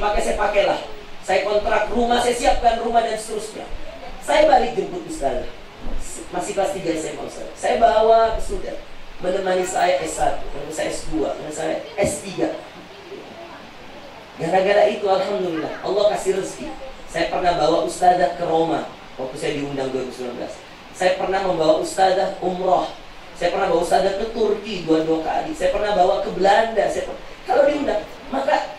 dipakai, saya pakailah. Saya kontrak rumah, saya siapkan rumah dan seterusnya. Saya balik jemput Ustaz. Masih kelas 3 SMA Ustaz. Saya bawa ke Sudan, menemani saya S1, menemani saya S2, menemani saya S3. Gara-gara itu alhamdulillah Allah kasih rezeki. Saya pernah bawa ustazah ke Roma waktu saya diundang 2019. Saya pernah membawa ustazah umroh. Saya pernah bawa ustazah ke Turki 2 kali. Saya pernah bawa ke Belanda. Kalau diundang, maka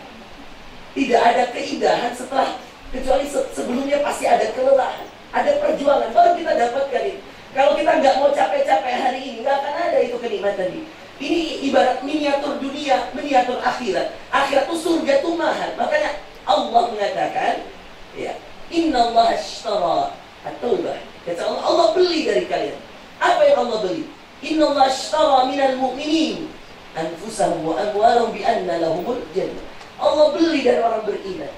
tidak ada keindahan setelah, kecuali sebelumnya pasti ada kelelahan, ada perjuangan, baru kita dapatkan itu. Kalau kita nggak mau capek-capek hari ini, nggak akan ada itu kenikmatan ini. Ini ibarat miniatur dunia, miniatur akhirat. Akhirat itu surga itu mahal. Makanya Allah mengatakan, ya, Inna Allah ashtara at-taubah. Kata Allah, Allah beli dari kalian. Apa yang Allah beli? Inna Allah ashtara minal mu'minin anfusahum wa amwalahum bi anna lahumul jannah. Allah beli dari orang beriman.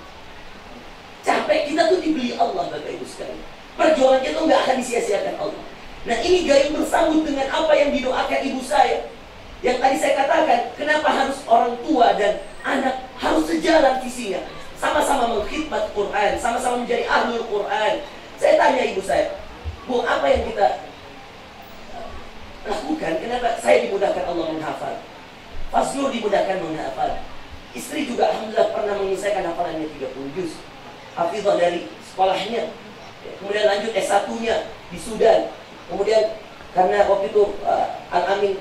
Capek kita tuh dibeli Allah, Bapak Ibu sekalian. Perjuangan kita nggak akan disia-siakan Allah. Nah, ini gayung bersambut dengan apa yang didoakan ibu saya. Yang tadi saya katakan, kenapa harus orang tua dan anak harus sejalan visinya, sama-sama mengkhidmat Quran, sama-sama menjadi ahlul Quran. Saya tanya ibu saya, Bu, apa yang kita lakukan? Kenapa saya dimudahkan Allah menghafal? Fazlur dimudahkan menghafal. Istri juga alhamdulillah pernah menyelesaikan hafalannya 30 juz. Hafizah dari sekolahnya. Kemudian lanjut S1-nya di Sudan. Kemudian karena waktu itu Al-Amin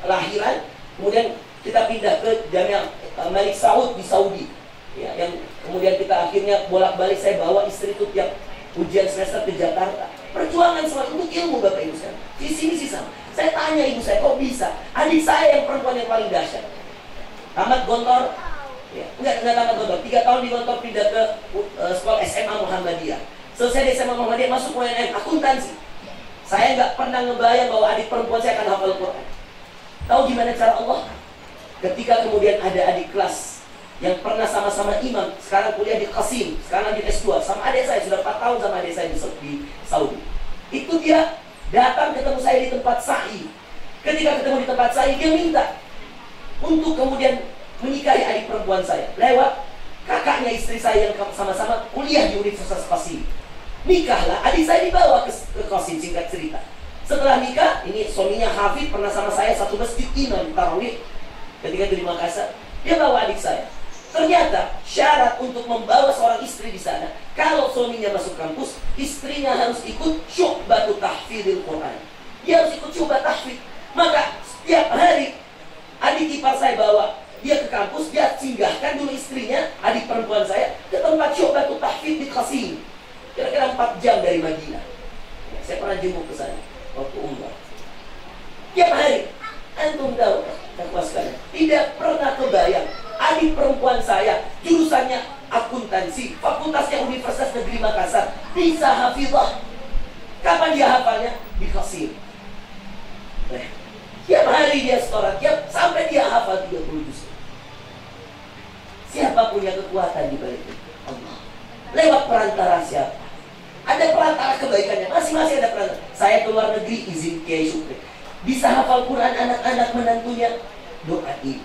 lahiran, kemudian kita pindah ke Jamiah Malik Saud di Saudi. Ya, yang kemudian kita akhirnya bolak-balik, saya bawa istri itu tiap ujian semester ke Jakarta. Perjuangan selalu untuk ilmu, Bapak Ibu sekalian. Di sini sih sama. Saya tanya ibu saya, kok bisa? Adik saya yang perempuan yang paling dahsyat. Tamat Gontor, ya, enggak tamat Gontor, 3 tahun di Gontor, pindah ke sekolah SMA Muhammadiyah. Selesai di SMA Muhammadiyah, masuk UNM, akuntansi. Saya nggak pernah ngebayang bahwa adik perempuan saya akan hafal Quran. Tahu gimana cara Allah? Ketika kemudian ada adik kelas yang pernah sama-sama imam, sekarang kuliah di Qasim, sekarang di S2, sama adik saya, sudah 4 tahun sama adik saya di Saudi. Itu dia datang ketemu saya di tempat sa'i. Ketika ketemu di tempat sa'i, dia minta untuk kemudian menikahi adik perempuan saya lewat kakaknya istri saya yang sama-sama kuliah di Universitas Qasim. Nikahlah, adik saya dibawa ke Qasim, singkat cerita. Setelah nikah, ini suaminya Hafid, pernah sama saya satu masjid imam tarawih ketika di Makassar. Dia bawa adik saya. Ternyata syarat untuk membawa seorang istri di sana, kalau suaminya masuk kampus, istrinya harus ikut syu'batu tahfidil Quran. Dia harus ikut syu'bat tahfid. Maka setiap hari adik ipar saya bawa dia ke kampus, dia singgahkan dulu istrinya, adik perempuan saya, ke tempat syu'batu tahfidz di Qasim. Kira-kira 4 jam dari Madinah. Saya pernah jemput ke sana waktu umrah. Tiap hari, antum tahu, sekalian, tidak pernah kebayang adik perempuan saya jurusannya akuntansi, fakultasnya Universitas Negeri Makassar, bisa hafizah. Kapan dia hafalnya? Di Qasim. Tiap hari dia setoran, sampai dia hafal 30 juz. Siapa punya kekuatan di balik itu? Allah. Lewat perantara siapa? Ada perantara kebaikannya, masing-masing ada perantara. Saya keluar negeri, izin Kiai Syukri. Bisa hafal Quran anak-anak menantunya, doa ibu.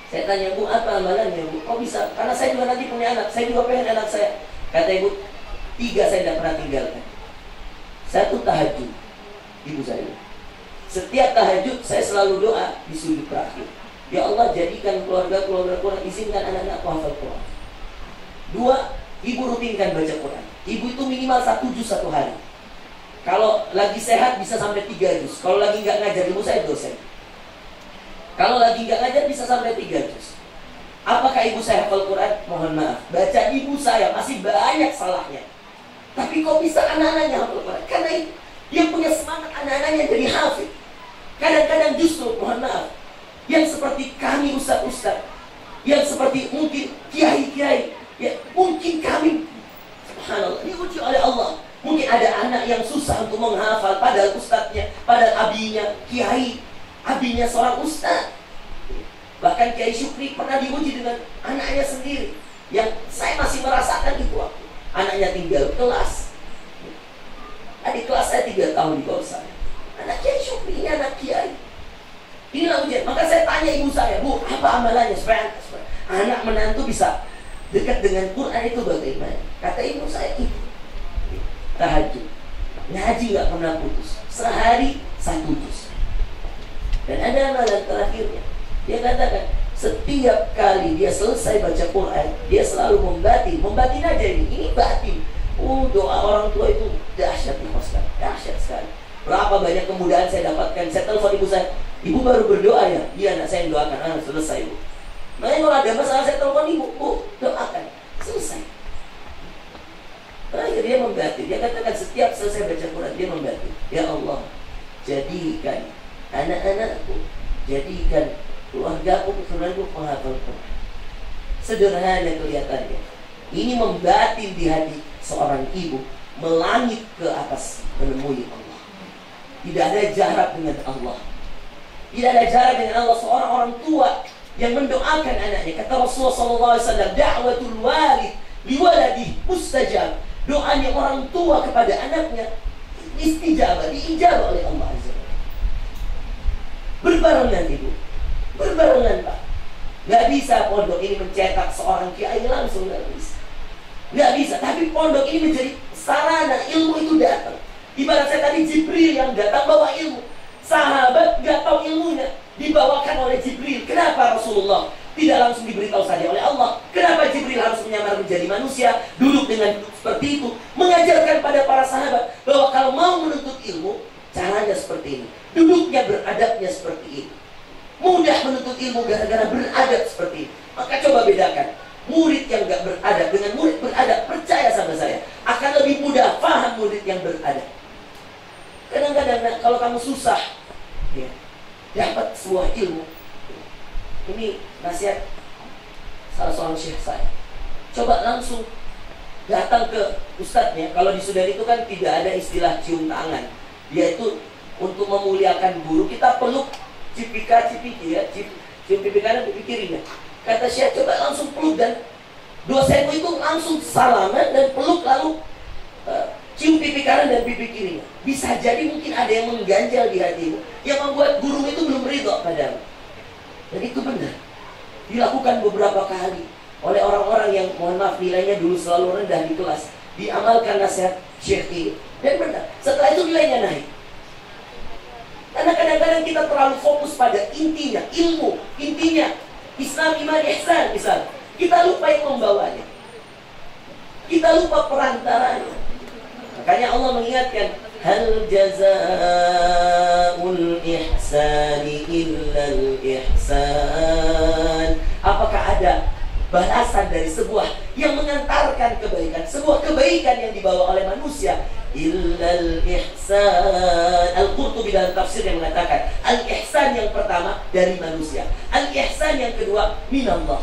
Saya tanya, Bu, apa amalannya, Bu? Kok bisa? Karena saya juga nanti punya anak, saya juga pengen anak saya. Kata ibu, 3 saya tidak pernah tinggalkan. 1 tahajud, ibu saya. Setiap tahajud saya selalu doa di sujud terakhir. Ya Allah, jadikan keluarga-keluarga Quran, izinkan anak-anakku hafal Quran. 2, ibu rutinkan baca Quran. Ibu itu minimal 1 juz 1 hari. Kalau lagi sehat bisa sampai 3 juz. Kalau lagi nggak ngajar, ibu saya dosen. Kalau lagi nggak ngajar bisa sampai 3 juz. Apakah ibu saya hafal Quran? Mohon maaf, baca ibu saya masih banyak salahnya. Tapi kok bisa anak-anaknya hafal Quran? Karena itu dia punya semangat anak-anaknya jadi hafid. Kadang-kadang justru, mohon maaf, yang seperti kami ustaz-ustaz, yang seperti mungkin kiai-kiai, ya mungkin kami, subhanallah, diuji oleh Allah. Mungkin ada anak yang susah untuk menghafal, padahal ustaznya, padahal abinya kiai, abinya seorang ustaz. Bahkan Kiai Syukri pernah diuji dengan anaknya sendiri, yang saya masih merasakan itu waktu anaknya tinggal kelas. Adik kelas saya 3 tahun di bawah saya. Anak Kiai Syukri, ini anak Kiai. Inilah ujian. Maka saya tanya ibu saya, Bu, apa amalannya? Supaya anak menantu bisa dekat dengan Quran itu bagaimana? Kata ibu saya itu tahajud, ngaji nggak pernah putus, sehari 1 juz. Dan ada amalan terakhirnya, dia katakan setiap kali dia selesai baca Quran, dia selalu membatin aja ini batin. Doa orang tua itu dahsyat nih Ustaz, dahsyat sekali. Berapa banyak kemudahan saya dapatkan. Saya telepon ibu saya, ibu baru berdoa ya? Iya, anak saya doakan. Selesai bu. Makanya kalau ada masalah saya telepon ibu, doakan, selesai. Terakhir dia membatin, dia katakan setiap selesai baca Quran dia membatin, ya Allah, jadikan anak-anakku, jadikan keluargaku, keturunanku penghafal Quran. Sederhana kelihatannya, ini membatin di hati seorang ibu, melangit ke atas menemui Allah. Tidak ada jarak dengan Allah. Tidak ada jarak dengan Allah. Seorang orang tua yang mendoakan anaknya, kata Rasulullah SAW, da'watul walid liwaladih mustajab. Doanya orang tua kepada anaknya istijabah, diijabah oleh Allah Azza wa Jalla. Berbarengan ibu, berbarengan Pak. Gak bisa pondok ini mencetak seorang kiai langsung, gak bisa. Gak bisa, tapi pondok ini menjadi sarana ilmu itu datang. Ibarat saya tadi Jibril yang datang bawa ilmu. Sahabat gak tahu ilmunya, dibawakan oleh Jibril. Kenapa Rasulullah tidak langsung diberitahu saja oleh Allah? Kenapa Jibril harus menyamar menjadi manusia, duduk dengan duduk seperti itu, mengajarkan pada para sahabat bahwa kalau mau menuntut ilmu, caranya seperti ini, duduknya beradabnya seperti ini. Mudah menuntut ilmu gara-gara beradab seperti ini. Maka coba bedakan murid yang gak beradab dengan murid beradab. Percaya sama saya, akan lebih mudah paham murid yang beradab. Kadang-kadang kalau kamu susah ya, dapat sebuah ilmu, ini nasihat salah seorang syekh saya, coba langsung datang ke ustadznya. Kalau di Sudan itu kan tidak ada istilah cium tangan, dia itu untuk memuliakan guru, kita peluk cipika-cipiki ya, cium pipi kanan, pipi kirinya. Kata syekh, coba langsung peluk, dan dosenmu itu langsung salaman dan peluk, lalu cium pipi kanan dan pipi kirinya. Bisa jadi mungkin ada yang mengganjal di hatimu, yang membuat guru itu belum ridho padamu. Dan itu benar, dilakukan beberapa kali oleh orang-orang yang mohon maaf nilainya dulu selalu rendah di kelas. Diamalkan nasihat syekh ini, dan benar, setelah itu nilainya naik. Karena kadang-kadang kita terlalu fokus pada intinya, ilmu, intinya Islam, iman, ihsan misal. Kita lupa yang membawanya, kita lupa perantaranya. Makanya Allah mengingatkan, hal jazaa'ul ihsani illal ihsan. Apakah ada balasan dari sebuah yang mengantarkan kebaikan, sebuah kebaikan yang dibawa oleh manusia, illal ihsan. Al-Qurtubi dalam tafsir yang mengatakan, al-ihsan yang pertama dari manusia, al-ihsan yang kedua minallah.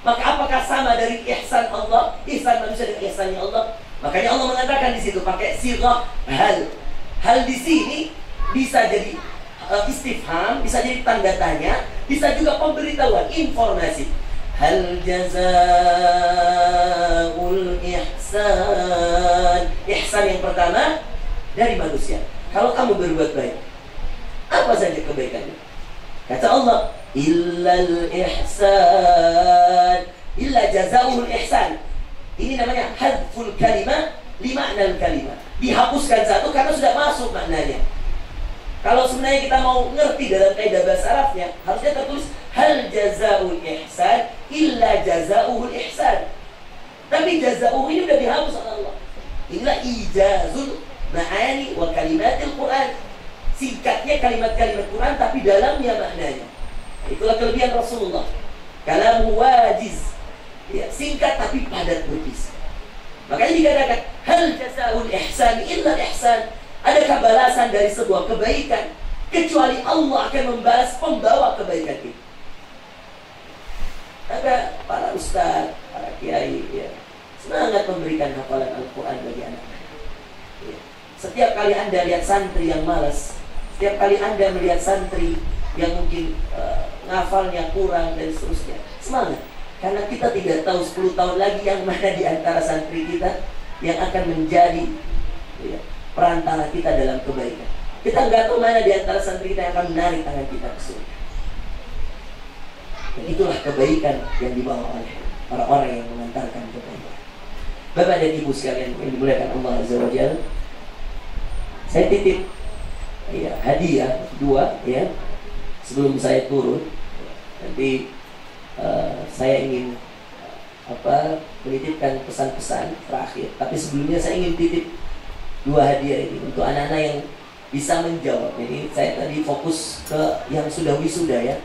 Maka apakah sama dari ihsan Allah, ihsan manusia dengan ihsannya Allah? Makanya Allah mengatakan di situ pakai sirah hal. Hal di sini bisa jadi istifham, bisa jadi tanda tanya, bisa juga pemberitahuan, informasi. Hal jazaa'ul ihsan. Ihsan yang pertama dari manusia. Kalau kamu berbuat baik, apa saja kebaikannya? Kata Allah, illal ihsan. Illa jazaa'ul ihsan. Ini namanya hadful kalimah li ma'nal kalimah. Dihapuskan satu karena sudah masuk maknanya. Kalau sebenarnya kita mau ngerti dalam kaidah bahasa Arabnya, harusnya tertulis hal jazaa'ul ihsan illa jazaa'ul ihsan. Tapi jazaa'u ini sudah dihapus oleh Allah. Inilah ijazul ma'ani wa kalimatil Quran. Singkatnya kalimat-kalimat Quran tapi dalamnya maknanya. Itulah kelebihan Rasulullah. Kalamu wajiz. Ya, singkat tapi padat berisi. Makanya dikatakan hal jazaa'ul ihsan illa ihsan. Adakah balasan dari sebuah kebaikan kecuali Allah akan membalas pembawa kebaikan itu? Maka para ustaz, para kiai ya, semangat memberikan hafalan Al-Quran bagi anak-anak ya. Setiap kali Anda lihat santri yang malas, setiap kali Anda melihat santri yang mungkin ngafalnya kurang dan seterusnya, semangat. Karena kita tidak tahu 10 tahun lagi yang mana di antara santri kita yang akan menjadi ya, perantara kita dalam kebaikan. Kita nggak tahu mana di antara santri kita yang akan menarik tangan kita ke surga. Dan itulah kebaikan yang dibawa oleh orang-orang yang mengantarkan kebaikan. Bapak dan Ibu sekalian yang dimuliakan Allah Azza wa Jalla, saya titip ya, hadiah 2 ya sebelum saya turun. Nanti saya ingin menitipkan pesan-pesan terakhir. Tapi sebelumnya saya ingin titip 2 hadiah ini untuk anak-anak yang bisa menjawab. Jadi saya tadi fokus ke yang sudah wisuda ya,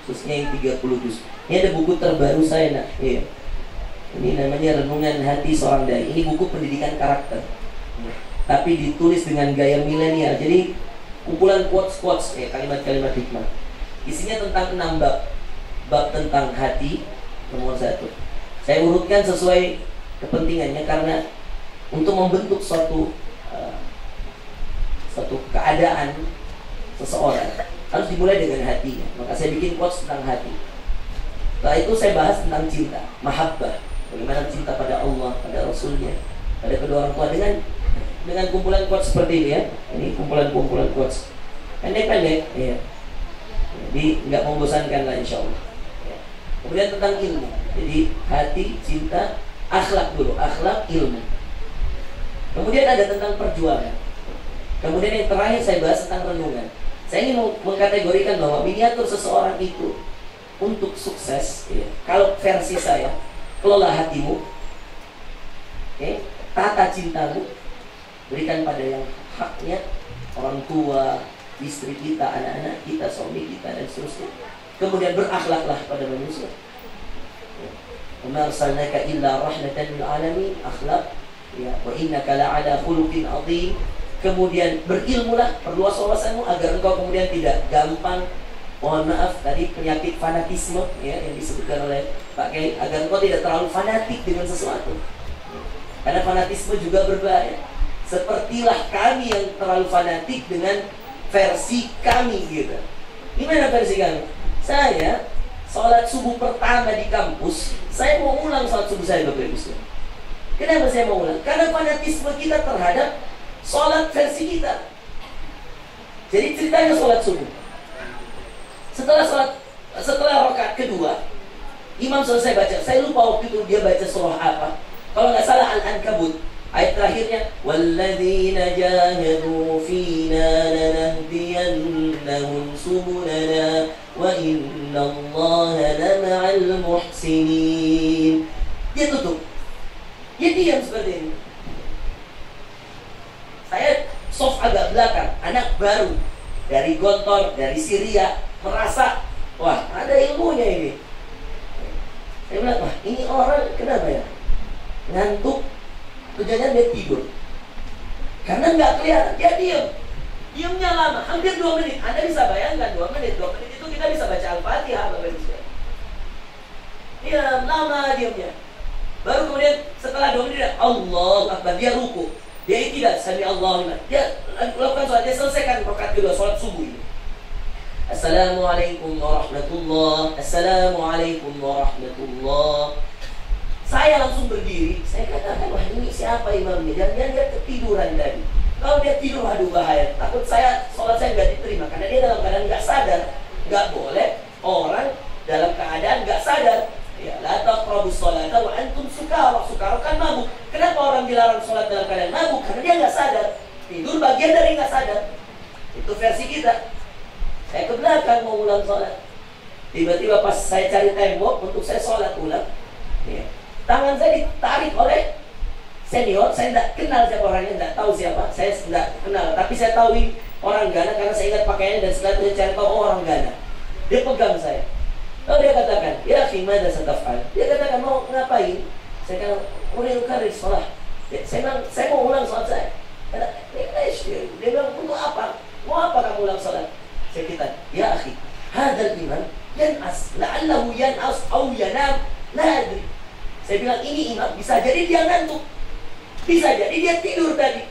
khususnya yang 30 juz. Ini ada buku terbaru saya nak. Iya. Ini namanya Renungan Hati Seorang Dai. Ini buku pendidikan karakter, tapi ditulis dengan gaya milenial. Jadi kumpulan quotes-quotes, kalimat-kalimat hikmah. Isinya tentang 6 bab. Bab tentang hati nomor 1. Saya urutkan sesuai kepentingannya karena untuk membentuk suatu keadaan seseorang harus dimulai dengan hatinya. Maka saya bikin quotes tentang hati. Setelah itu saya bahas tentang cinta, mahabbah, bagaimana cinta pada Allah, pada Rasulnya, pada kedua orang tua, dengan kumpulan quotes seperti ini ya. Ini kumpulan quotes pendek-pendek ya. Jadi nggak membosankan lah insya Allah ya. Kemudian tentang ilmu. Jadi hati, cinta, akhlak dulu, akhlak, ilmu. Kemudian ada tentang perjuangan. Kemudian yang terakhir saya bahas tentang renungan. Saya ingin mengkategorikan bahwa miniatur seseorang itu untuk sukses ya. Kalau versi saya, kelola hatimu, tata cintamu, berikan pada yang haknya, orang tua, istri kita, anak-anak kita, suami kita, dan seterusnya. Kemudian berakhlaklah pada manusia. Wa arsalnaka illa rahmatan lil alamin, akhlak ya, wa innaka la'ala khuluqin azim. Kemudian berilmulah, perluas wawasanmu agar engkau kemudian tidak gampang, mohon maaf tadi penyakit fanatisme ya yang disebutkan oleh Pak Kiai, agar engkau tidak terlalu fanatik dengan sesuatu. Karena fanatisme juga berbahaya. Sepertilah kami yang terlalu fanatik dengan versi kami gitu. Gimana versi kami? Saya sholat subuh pertama di kampus, saya mau ulang sholat subuh saya Bapak Ibu. Kenapa saya mau ulang? Karena fanatisme kita terhadap sholat versi kita. Jadi ceritanya sholat subuh, setelah rakaat kedua, imam selesai baca. Saya lupa waktu itu dia baca surah apa. Kalau nggak salah Al-Ankabut. Ayat terakhirnya, walladzina jahadu fina lanahdiyannahum subulana wa innallaha lama'al muhsinin. Dia tutup. Dia diam seperti ini. Saya soft agak belakang, anak baru dari Gontor, dari Syria, merasa wah ada ilmunya ini. Saya bilang, wah ini orang kenapa ya? Ngantuk. Tujuannya dia tidur. Karena nggak kelihatan, dia diam. Diamnya lama, hampir 2 menit. Anda bisa bayangkan 2 menit. 2 menit itu kita bisa baca Al-Fatihah, Bapak Ibu. Diam, lama diamnya. Baru kemudian setelah 2 menit, Allahu Akbar, dia ruku. Dia tidak sami Allahu liman. Dia lakukan sholat, dia selesaikan rakaat kedua, sholat subuh ini. Assalamualaikum warahmatullahi. Assalamualaikum warahmatullahi. Saya langsung berdiri, saya katakan, wah ini siapa imamnya? Jangan-jangan dia ketiduran tadi. Kalau dia tidur, aduh bahaya. Takut sholat saya nggak diterima. Karena dia dalam keadaan nggak sadar. Nggak boleh orang dalam keadaan nggak sadar. Ya, la taqrabus sholata wa antum sukara. Sukara kan mabuk. Kenapa orang dilarang sholat dalam keadaan mabuk? Karena dia nggak sadar. Tidur bagian dari nggak sadar. Itu versi kita. Saya ke belakang mau ulang sholat. Tiba-tiba pas saya cari tembok untuk saya sholat ulang, ya, tangan saya ditarik oleh senior. Saya tidak kenal siapa orangnya, tidak tahu siapa. Saya tidak kenal, tapi saya tahu orang Ghana karena saya ingat pakaiannya dan setelah itu saya cari tahu orang Ghana. Dia pegang saya. Lalu dia katakan, ya khimada satafal. Dia katakan, mau ngapain? Saya katakan, udah karir sholat. Saya mau ulang sholat saya. Dia bilang, untuk apa? Mau apa kamu ulang sholat? Saya kata, ya akhi, hadal iman yan'as, la'allahu yan'as au yanam, la adri. Saya bilang, ini imam, bisa jadi dia ngantuk, bisa jadi dia tidur tadi.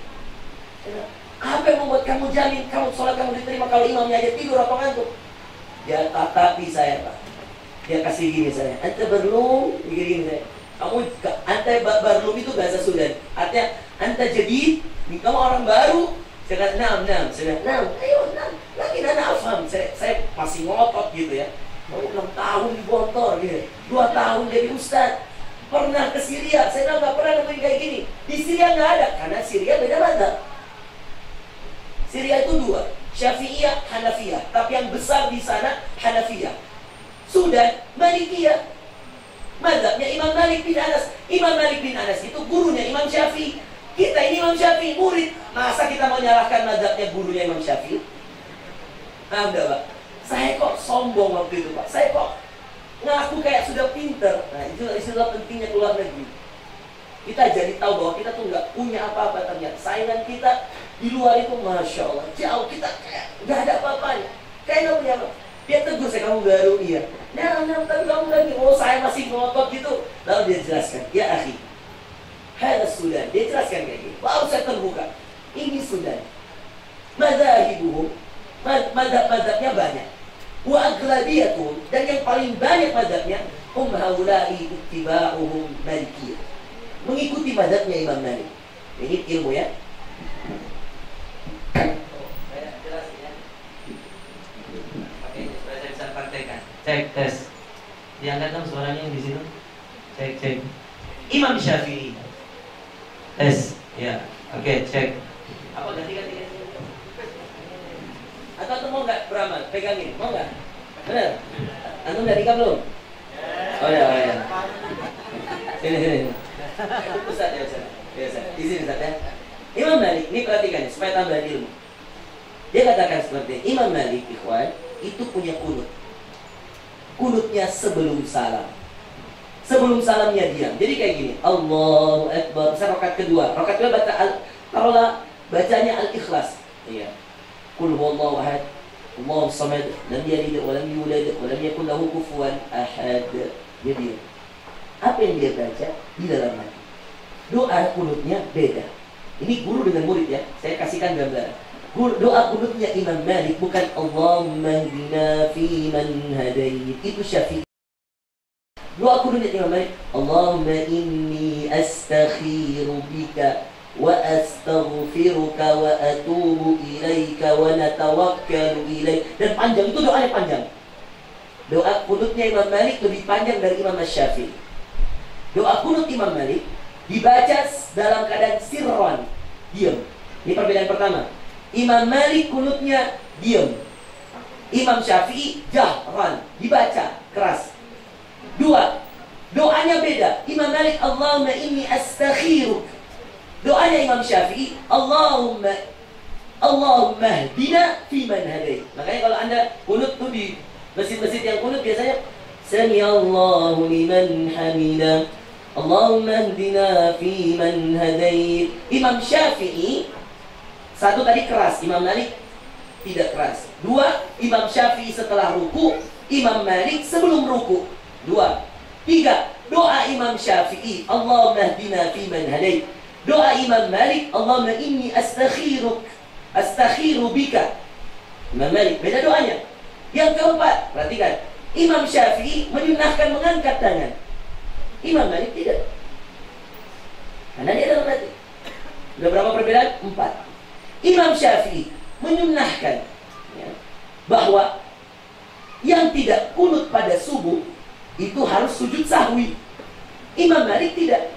Apa yang membuat kamu jamin kamu sholat kamu diterima kalau imamnya aja tidur atau ngantuk? Dia tatapi saya, Pak. Dia kasih gini saya, anta berlum, gini saya. Anta berlum itu bahasa Sudan. Artinya, anta jadid, kamu orang baru. Saya kata, nam. Saya bilang, nam, ayo, nam. Lagi nana afham. Saya masih ngotot gitu ya. Oh, 6 tahun di Bontor gitu. 2 tahun jadi ustaz. Pernah ke Syria, saya nggak pernah nemuin kayak gini. Di Syria nggak ada, karena Syria beda mazhab. Syria itu 2, Syafi'iyah, Hanafiyah. Tapi yang besar di sana Hanafiyah. Sudan, Malikiyah. Mazhabnya Imam Malik bin Anas. Imam Malik bin Anas itu gurunya Imam Syafi'i. Kita ini Imam Syafi'i murid. Masa kita mau nyalahkan mazhabnya gurunya Imam Syafi'i? Nah, udah Pak. Saya kok sombong waktu itu Pak. Saya kok ngaku kayak sudah pinter. Nah, itu istilah pentingnya keluar negeri. Kita jadi tahu bahwa kita tuh nggak punya apa-apa ternyata. Saingan kita di luar itu Masya Allah jauh, kita kayak nggak ada apa-apanya. Kayak nggak punya apa. Dia tegur saya, kamu baru iya. Nah, tapi kamu lagi. Oh, saya masih ngotot gitu. Lalu dia jelaskan, ya akhi, hada Sudan. Dia jelaskan kayak gini. Baru saya terbuka. Ini Sudan. Madhahibuhum, madhab-madhabnya banyak. Wa aghlabiyatuhum, dan yang paling banyak madhabnya haula'i ittiba'uhum Malikiyah. Mengikuti madhabnya Imam Malik. Ini ilmu ya. Saya jelasin ya. Oke, supaya saya bisa praktekkan. Cek tes. Diangkat dong suaranya yang di situ. Cek. Imam Syafi'i. Tes. Ya. Oke, cek. Apa ganti. Atau mau nggak beramal? Pegangin, mau nggak? Benar? Antum udah nikah belum? Oh ya. Sini. Ustaz ya Ustaz. Ya Ustaz. Di sini Ustaz ya. Imam Malik, ini perhatikan supaya tambah ilmu. Dia katakan seperti Imam Malik, ikhwan, itu punya kunut. Kunutnya sebelum salam. Sebelum salamnya diam. Jadi kayak gini, Allahu Akbar. Saya rakaat kedua taruhlah bacanya Al-Ikhlas. Iya. Qul huwallahu ahad, Allahu samad, lam yalid wa lam yulad wa lam yakul lahu kufuwan ahad. Dia diam. Apa yang dia baca di dalam hati? Doa kunutnya beda. Ini guru dengan murid ya. Saya kasihkan gambaran. Doa kunutnya Imam Malik bukan Allahumma hdina fi man hadait. Itu Syafi'i. Doa kunutnya Imam Malik, Allahumma inni astakhiru bika wa astaghfiruka wa atubu ilaika wa natawakkalu ilaik. Dan panjang, itu doanya panjang. Doa kunutnya Imam Malik lebih panjang dari Imam Syafi'i. Doa kunut Imam Malik dibaca dalam keadaan sirran, diam. Ini perbedaan pertama. Imam Malik kunutnya diam. Imam Syafi'i jahran, dibaca keras. 2, doanya beda. Imam Malik Allahumma inni astaghfiruk. Doanya Imam Syafi'i Allahumma hdina fi man hadait. Makanya kalau Anda kunut tuh di masjid-masjid yang kunut biasanya Sami'allahu liman hamidah, Allahumma hdina fi man hadait. Imam Syafi'i, 1 tadi keras, Imam Malik tidak keras. 2, Imam Syafi'i setelah ruku, Imam Malik sebelum ruku. 2, 3, doa Imam Syafi'i Allahumma hdina fi man hadait. Doa Imam Malik Allahumma inni astakhiru bika. Imam Malik beda doanya. Yang keempat, perhatikan, Imam Syafi'i menyunahkan mengangkat tangan, Imam Malik tidak, karena dia dalam hati. Sudah berapa perbedaan? 4. Imam Syafi'i menyunahkan ya, bahwa yang tidak kunut pada subuh itu harus sujud sahwi. Imam Malik tidak.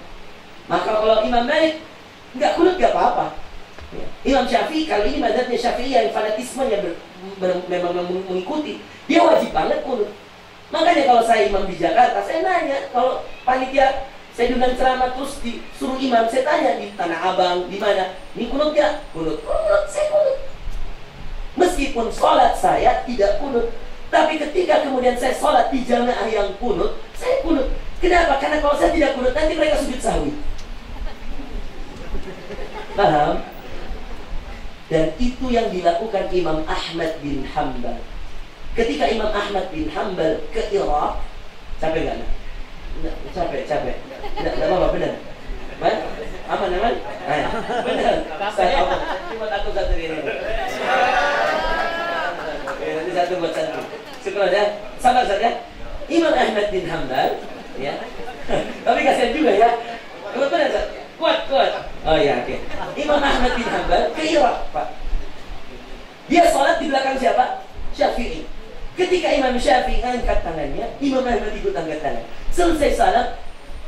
Maka kalau Imam Malik nggak kunut nggak apa-apa. Ya. Imam Syafi'i kali ini mazhabnya Syafi'i yang fanatisme yang memang mengikuti, dia wajib banget kunut. Makanya kalau saya imam di Jakarta, saya nanya, kalau panitia saya diundang ceramah terus disuruh imam, saya tanya di Tanah Abang, di mana, ini kunut nggak? Kunut, saya kunut. Meskipun sholat saya tidak kunut, tapi ketika kemudian saya sholat di jamaah yang kunut, saya kunut. Kenapa? Karena kalau saya tidak kunut, nanti mereka sujud sahwi. Paham? Dan itu yang dilakukan Imam Ahmad bin Hanbal. Ketika Imam Ahmad bin Hanbal ke Irak, capek nggak? Capek. Tidak apa-apa, benar. Aman? Benar. Saya cuma takut satu ini. Nanti satu buat satu. Syukur ya. Sabar saja. Imam Ahmad bin Hanbal, ya. Tapi kasihan juga ya. Benar, kuat. Oh ya, oke. Imam Ahmad bin Hanbal ke Irak, Pak. Dia sholat di belakang siapa? Syafi'i. Ketika Imam Syafi'i angkat tangannya, Imam Ahmad ikut angkat tangan. Selesai salam,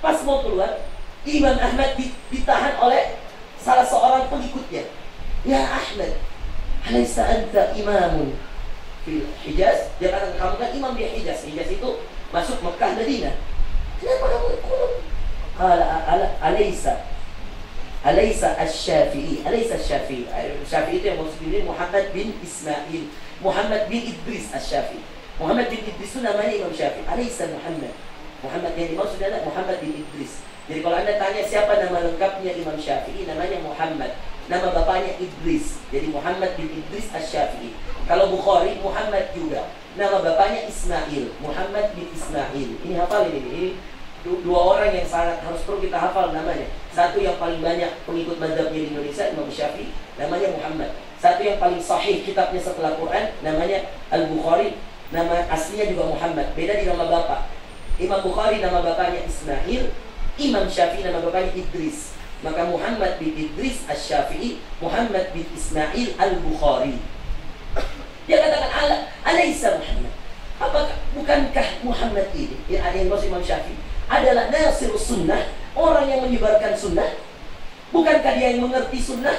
pas mau keluar, Imam Ahmad ditahan oleh salah seorang pengikutnya. Ya Ahmad, alaysa anta imamun fil Hijaz? Dia kata, kamu kan imam di Hijaz. Hijaz itu masuk Mekah, Madinah. Kenapa kamu ikut? Alaysa asy-Syafi'i. Alaysa asy-Syafi'i. Syafi'i itu yang maksud ini Muhammad bin Ismail, Muhammad bin Idris asy-Syafi'i. Muhammad bin Idris itu namanya Imam Syafi'i. Alaysa Muhammad. Muhammad yang dimaksud adalah Muhammad bin Idris. Jadi kalau Anda tanya siapa nama lengkapnya Imam Syafi'i, namanya Muhammad. Nama bapaknya Idris. Jadi Muhammad bin Idris asy-Syafi'i. Kalau Bukhari, Muhammad juga. Nama bapaknya Ismail. Muhammad bin Ismail. Ini hafal ini. Dua orang yang sangat harus perlu kita hafal namanya. Satu yang paling banyak pengikut mazhabnya di Indonesia, Imam Syafi'i, namanya Muhammad. Satu yang paling sahih kitabnya setelah Quran, namanya Al-Bukhari. Nama aslinya juga Muhammad. Beda di nama bapak. Imam Bukhari nama bapaknya Ismail, Imam Syafi'i nama bapaknya Idris. Maka Muhammad bin Idris asy-Syafi'i, Muhammad bin Ismail al-Bukhari. Dia katakan, alaysa Muhammad. Apakah bukankah Muhammad ini yang ada yang maksud Imam Syafi'i adalah nasirus sunnah, orang yang menyebarkan sunnah? Bukankah dia yang mengerti sunnah?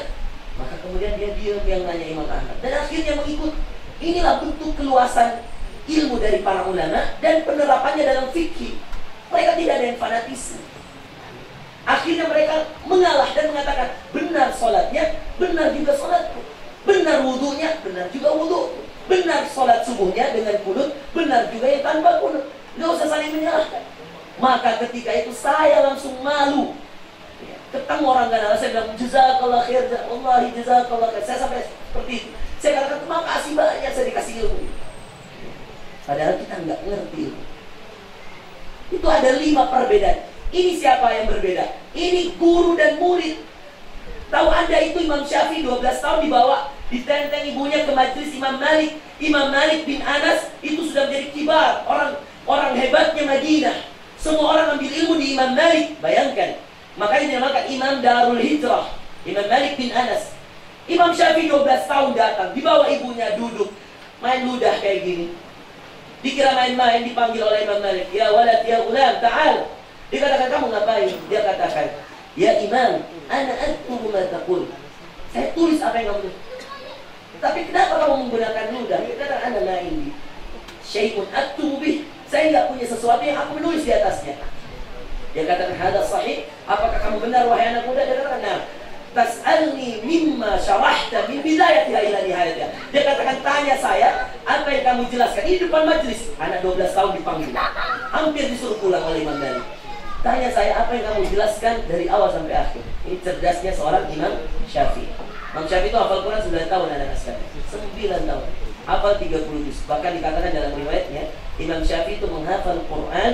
Maka kemudian dia diam yang nanya Imam Ahmad, dan akhirnya mengikut. Inilah bentuk keluasan ilmu dari para ulama dan penerapannya dalam fikih. Mereka tidak ada yang fanatisme. Akhirnya mereka mengalah dan mengatakan, benar sholatnya, benar juga sholatku. Benar wudunya, benar juga wudu. Benar sholat subuhnya dengan kunut, benar juga yang tanpa kunut. Nggak usah saling menyalahkan. Maka ketika itu saya langsung malu. Ketemu orang Ghana, saya bilang, jazakallah khair, wallahi jazakallah khair. Saya sampai seperti itu. Saya katakan, terima kasih banyak saya dikasih ilmu. Padahal kita nggak ngerti ilmu. Itu ada 5 perbedaan. Ini siapa yang berbeda? Ini guru dan murid. Tahu Anda itu Imam Syafi'i 12 tahun dibawa, ditenteng ibunya ke majelis Imam Malik. Imam Malik bin Anas itu sudah menjadi kibar, orang hebatnya Madinah. Semua orang ambil ilmu di Imam Malik. Bayangkan. Makanya dinamakan Imam Darul Hijrah, Imam Malik bin Anas. Imam Syafi'i 12 tahun datang, dibawa ibunya duduk, main ludah kayak gini. Dikira main-main, dipanggil oleh Imam Malik. Ya walad, ya ulam, ta'al. Dia katakan, kamu ngapain? Dia katakan, ya Imam, ana aktubu ma taqul. Saya tulis apa yang kamu tulis. Tapi kenapa kamu menggunakan ludah? Dia katakan, ana la indi syai'un aktubu bih. Saya enggak punya sesuatu yang aku menulis di atasnya. Dia katakan, hada sahih. Apakah kamu benar wahai anak muda? Dia katakan, nah, tas'alni mimma syarahta min bidayatiha ila nihayatiha. Dia katakan, tanya saya apa yang kamu jelaskan. Ini depan majelis. Anak 12 tahun dipanggil. Hampir disuruh pulang oleh Imam Malik. Tanya saya apa yang kamu jelaskan dari awal sampai akhir. Ini cerdasnya seorang Imam Syafi'i. Imam Syafi'i itu hafal Quran 9 tahun anak sekalian. 9 tahun. Hafal 30 juz. Bahkan dikatakan dalam riwayatnya, Imam Syafi'i itu menghafal Quran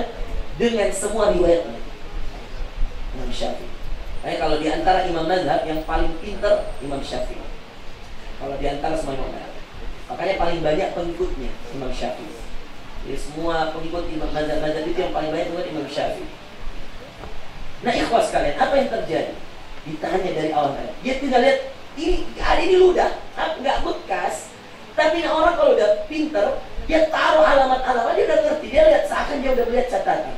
dengan semua riwayatnya. Imam Syafi'i. Nah, kalau di antara imam mazhab yang paling pintar, Imam Syafi'i. Kalau di antara semua imam mazhab. Makanya paling banyak pengikutnya Imam Syafi'i. Jadi semua pengikut imam mazhab itu yang paling banyak pengikut Imam Syafi'i. Nah, ikhwas sekalian, apa yang terjadi? Ditanya dari awal. Dia tidak lihat, ini ludah, nggak bekas. Tapi orang kalau udah pintar, dia taruh alamat-alamat, dia udah ngerti. Dia lihat seakan dia udah melihat catatan.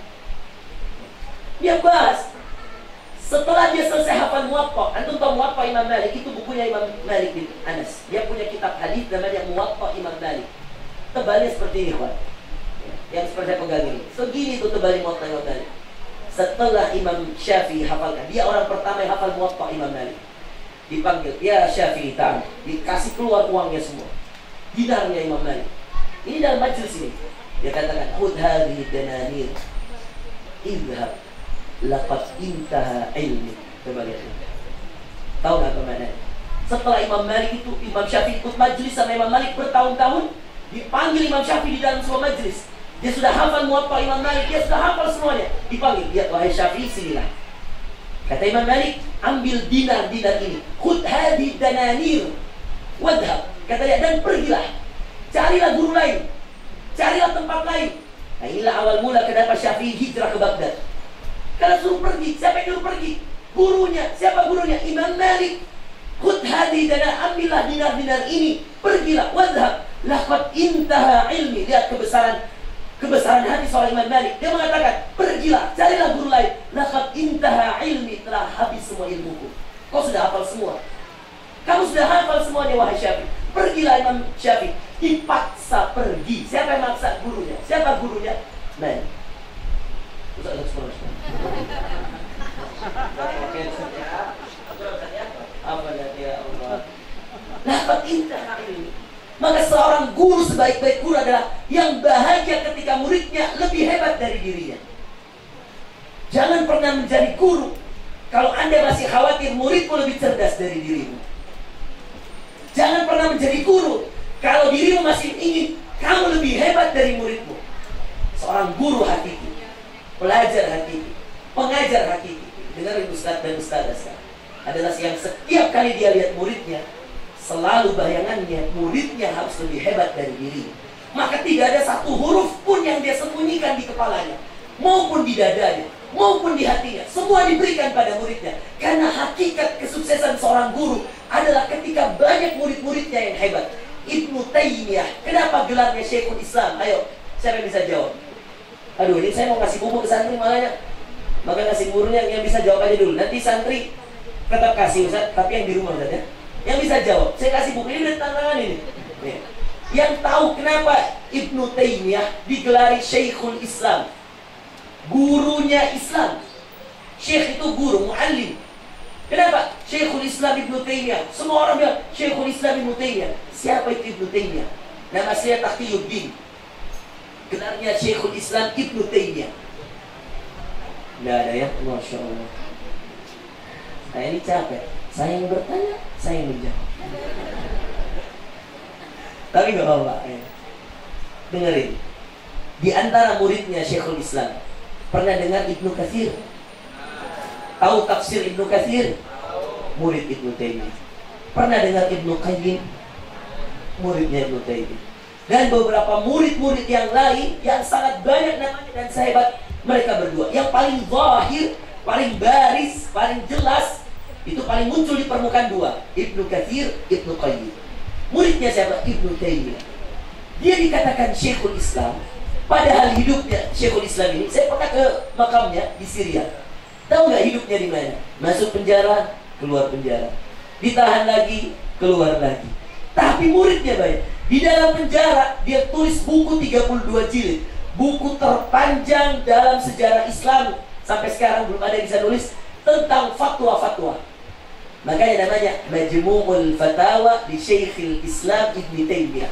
Dia bahas. Setelah dia selesai hafal Muwatta, antum tahu Muwatta Imam Malik, itu bukunya Imam Malik bin Anas. Dia punya kitab hadis namanya Muwatta Imam Malik. Tebalnya seperti ini, Pak. Yang seperti saya pegang ini. Segini tuh tebalnya Muwatta Imam Malik. Setelah Imam Syafi'i hafalkan, dia orang pertama yang hafal Muwatta Imam Malik. Dipanggil, ya Syafi'i, ta'al. Dikasih keluar uangnya semua. Dinarnya Imam Malik. Ini dalam majelis ini. Dia katakan, khudh hadhihi dananir. Idhab. Laqad intaha ilmi. Coba lihat. Tahu nggak kemana? Setelah Imam Malik itu, Imam Syafi'i ikut majelis sama Imam Malik bertahun-tahun, dipanggil Imam Syafi'i di dalam semua majelis. Dia sudah hafal Muwatta Imam Malik, dia sudah hafal semuanya. Dipanggil, lihat wahai Syafi'i, sinilah. Kata Imam Malik, ambil dinar-dinar ini. Khudh hadhihi dananir wadhab. Kata dia, dan pergilah. Carilah guru lain. Carilah tempat lain. Nah, inilah awal mula kenapa Syafi'i hijrah ke Baghdad. Karena suruh pergi, siapa yang suruh pergi? Gurunya, siapa gurunya? Imam Malik. Khudh hadhihi dananir, ambillah dinar-dinar ini, pergilah, wadhab. Laqad intaha ilmi. Lihat kebesaran hati seorang Imam Malik. Dia mengatakan, pergilah, carilah guru lain. Laqad intaha ilmi, telah habis semua ilmuku. Kau sudah hafal semua. Kamu sudah hafal semuanya, wahai Syafi'i. Pergilah Imam Syafi'i. Dipaksa pergi. Siapa yang maksa? Gurunya. Siapa gurunya? Malik. Laqad intaha ilmi. Maka seorang guru sebaik-baik guru adalah yang bahagia ketika muridnya lebih hebat dari dirinya. Jangan pernah menjadi guru kalau Anda masih khawatir muridmu lebih cerdas dari dirimu. Jangan pernah menjadi guru kalau dirimu masih ingin kamu lebih hebat dari muridmu. Seorang guru hakiki, pelajar hakiki, pengajar hakiki, dengar ustaz dan ustazah sekarang, adalah yang setiap kali dia lihat muridnya, selalu bayangannya muridnya harus lebih hebat dari dirinya. Maka tidak ada satu huruf pun yang dia sembunyikan di kepalanya, maupun di dadanya, maupun di hatinya. Semua diberikan pada muridnya. Karena hakikat kesuksesan seorang guru adalah ketika banyak murid-muridnya yang hebat. Ibnu Taimiyah, kenapa gelarnya Syekhul Islam? Ayo, siapa yang bisa jawab? Aduh, ini saya mau kasih buku ke santri makanya. Maka kasih gurunya yang bisa jawab aja dulu. Nanti santri tetap kasih Ustaz, tapi yang di rumah Ustaz ya. Yang bisa jawab, saya kasih buku ini dan tantangan ini. Nih. Yang tahu kenapa Ibnu Taimiyah digelari Syekhul Islam, gurunya Islam. Syekh itu guru, muallim. Kenapa? Syekhul Islam Ibnu Taimiyah. Semua orang bilang Syekhul Islam Ibnu Taimiyah. Siapa itu Ibnu Taimiyah? Nama saya Taqiyuddin. Gelarnya Syekhul Islam Ibnu Taimiyah. Tidak ada ya? Masya Allah. Saya ini capek. Saya yang bertanya, saya yang menjawab. Tapi gak apa-apa ya. Dengerin. Di antara muridnya Syekhul Islam, pernah dengar Ibnu Katsir? Tahu tafsir Ibnu Katsir? Murid Ibnu Taimiyah. Pernah dengar Ibnu Qayyim? Muridnya Ibnu Taimiyah. Dan beberapa murid-murid yang lain yang sangat banyak namanya dan sehebat mereka berdua. Yang paling zahir, paling baris, paling jelas, itu paling muncul di permukaan dua, Ibnu Katsir, Ibnu Qayyim. Muridnya siapa? Ibnu Taimiyah. Dia dikatakan Syekhul Islam. Padahal hidupnya Syekhul Islam ini, saya pernah ke makamnya di Syria. Tahu nggak hidupnya di mana? Masuk penjara, keluar penjara, ditahan lagi, keluar lagi. Tapi muridnya banyak. Di dalam penjara dia tulis buku 32 jilid, buku terpanjang dalam sejarah Islam. Sampai sekarang belum ada yang bisa nulis tentang fatwa-fatwa. Makanya namanya Majmu'ul Fatawa di Syekhul Islam Ibnu Taimiyah.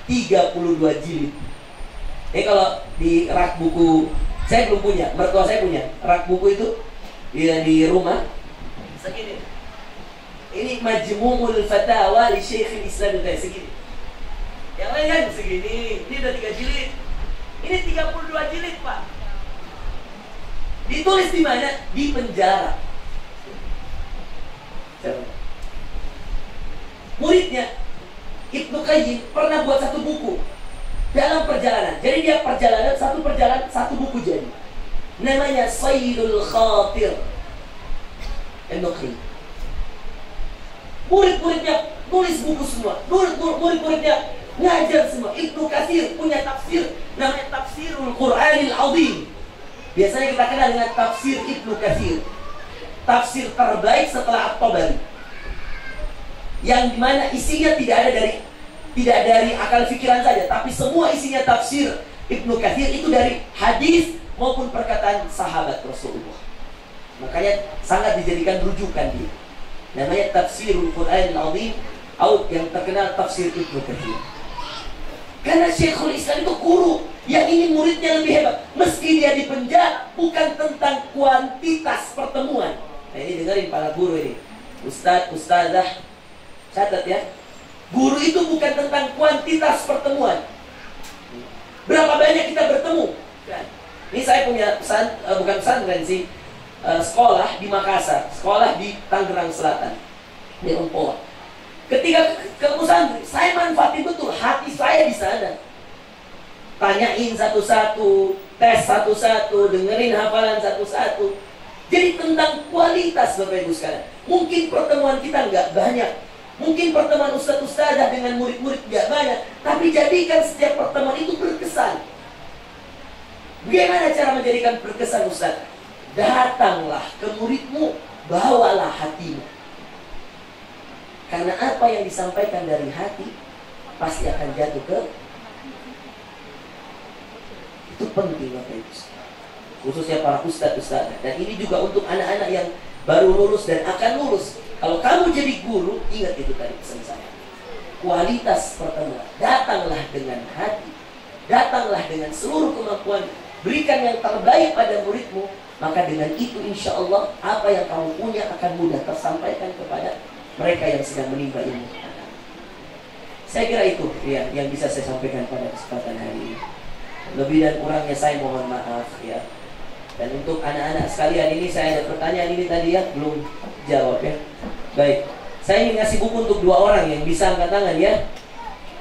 32 jilid. Kalau di rak buku, saya belum punya, mertua saya punya rak buku itu di rumah segini. Ini Majmu'ul Fatawa di Syekhul Islam Ibnu Taimiyah segini. Yang lain kan segini. Ini udah 3 jilid. Ini 32 jilid, Pak. Ditulis di mana? Di penjara. Muridnya Ibnu Qayyim pernah buat satu buku dalam perjalanan. Jadi dia perjalanan, satu buku jadi. Namanya Sayyidul Khatir. Ibnu Qayyim. Murid-muridnya tulis buku semua. Murid-muridnya ngajar semua. Ibnu Katsir punya tafsir namanya Tafsirul Qur'anil Azim. Biasanya kita kenal dengan tafsir Ibnu Katsir. Tafsir terbaik setelah At-Tabari. Yang dimana isinya tidak dari akal pikiran saja, tapi semua isinya tafsir Ibnu Katsir itu dari hadis maupun perkataan sahabat Rasulullah. Makanya sangat dijadikan rujukan dia. Namanya Tafsirul Qur'anil Azim, atau yang terkenal tafsir Ibnu Katsir. Karena Syekhul Islam itu guru yang ingin muridnya lebih hebat. Meski dia di penjara, bukan tentang kuantitas pertemuan. Nah ini dengerin para guru ini, Ustadz, Ustazah, catat ya. Guru itu bukan tentang kuantitas pertemuan. Berapa banyak kita bertemu kan? Ini saya punya bukan pesantren sih, sekolah di Makassar, sekolah di Tangerang Selatan, di Rempoa. Ketika ke pesantren, saya manfaatin betul hati saya di sana. Tanyain satu-satu, tes satu-satu, dengerin hafalan satu-satu. Jadi tentang kualitas Bapak Ibu sekalian. Mungkin pertemuan kita nggak banyak, Mungkin pertemuan ustadz-ustadzah dengan murid-murid gak banyak, tapi jadikan setiap pertemuan itu berkesan. Bagaimana cara menjadikan berkesan ustadz? Datanglah ke muridmu, bawalah hatimu. Karena apa yang disampaikan dari hati pasti akan jatuh ke. Itu penting Bapak Ibu, khususnya para ustadz-ustadzah. Dan ini juga untuk anak-anak yang baru lulus dan akan lulus. Kalau kamu jadi guru, ingat itu tadi pesan saya. Kualitas pertemuan. Datanglah dengan hati. Datanglah dengan seluruh kemampuan. Berikan yang terbaik pada muridmu. Maka dengan itu insya Allah apa yang kamu punya akan mudah tersampaikan kepada mereka yang sedang menimba ilmu. Saya kira itu yang bisa saya sampaikan pada kesempatan hari ini. Lebih dan kurangnya saya mohon maaf ya. Dan untuk anak-anak sekalian ini saya ada pertanyaan ini tadi ya, belum jawab ya. Baik, saya ingin ngasih buku untuk 2 orang yang bisa angkat tangan ya.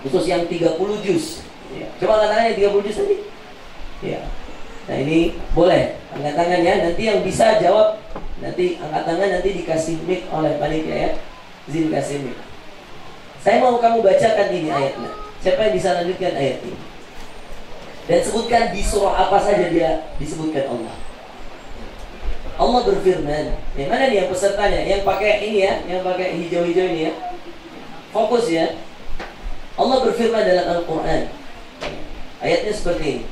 Khusus yang 30 juz ya. Coba angkat tangan yang 30 juz tadi ya. Nah ini boleh angkat tangan ya. Nanti yang bisa jawab, nanti angkat tangan, nanti dikasih mic oleh panitia ya. Izin kasih mic. Saya mau kamu bacakan ini ayatnya. Siapa yang bisa lanjutkan ayat ini? Dan sebutkan di surah apa saja dia disebutkan Allah. Allah berfirman, yang mana nih yang pesertanya? Yang pakai ini ya, yang pakai hijau-hijau ini ya. Fokus ya. Allah berfirman dalam Al-Quran. Ayatnya seperti ini.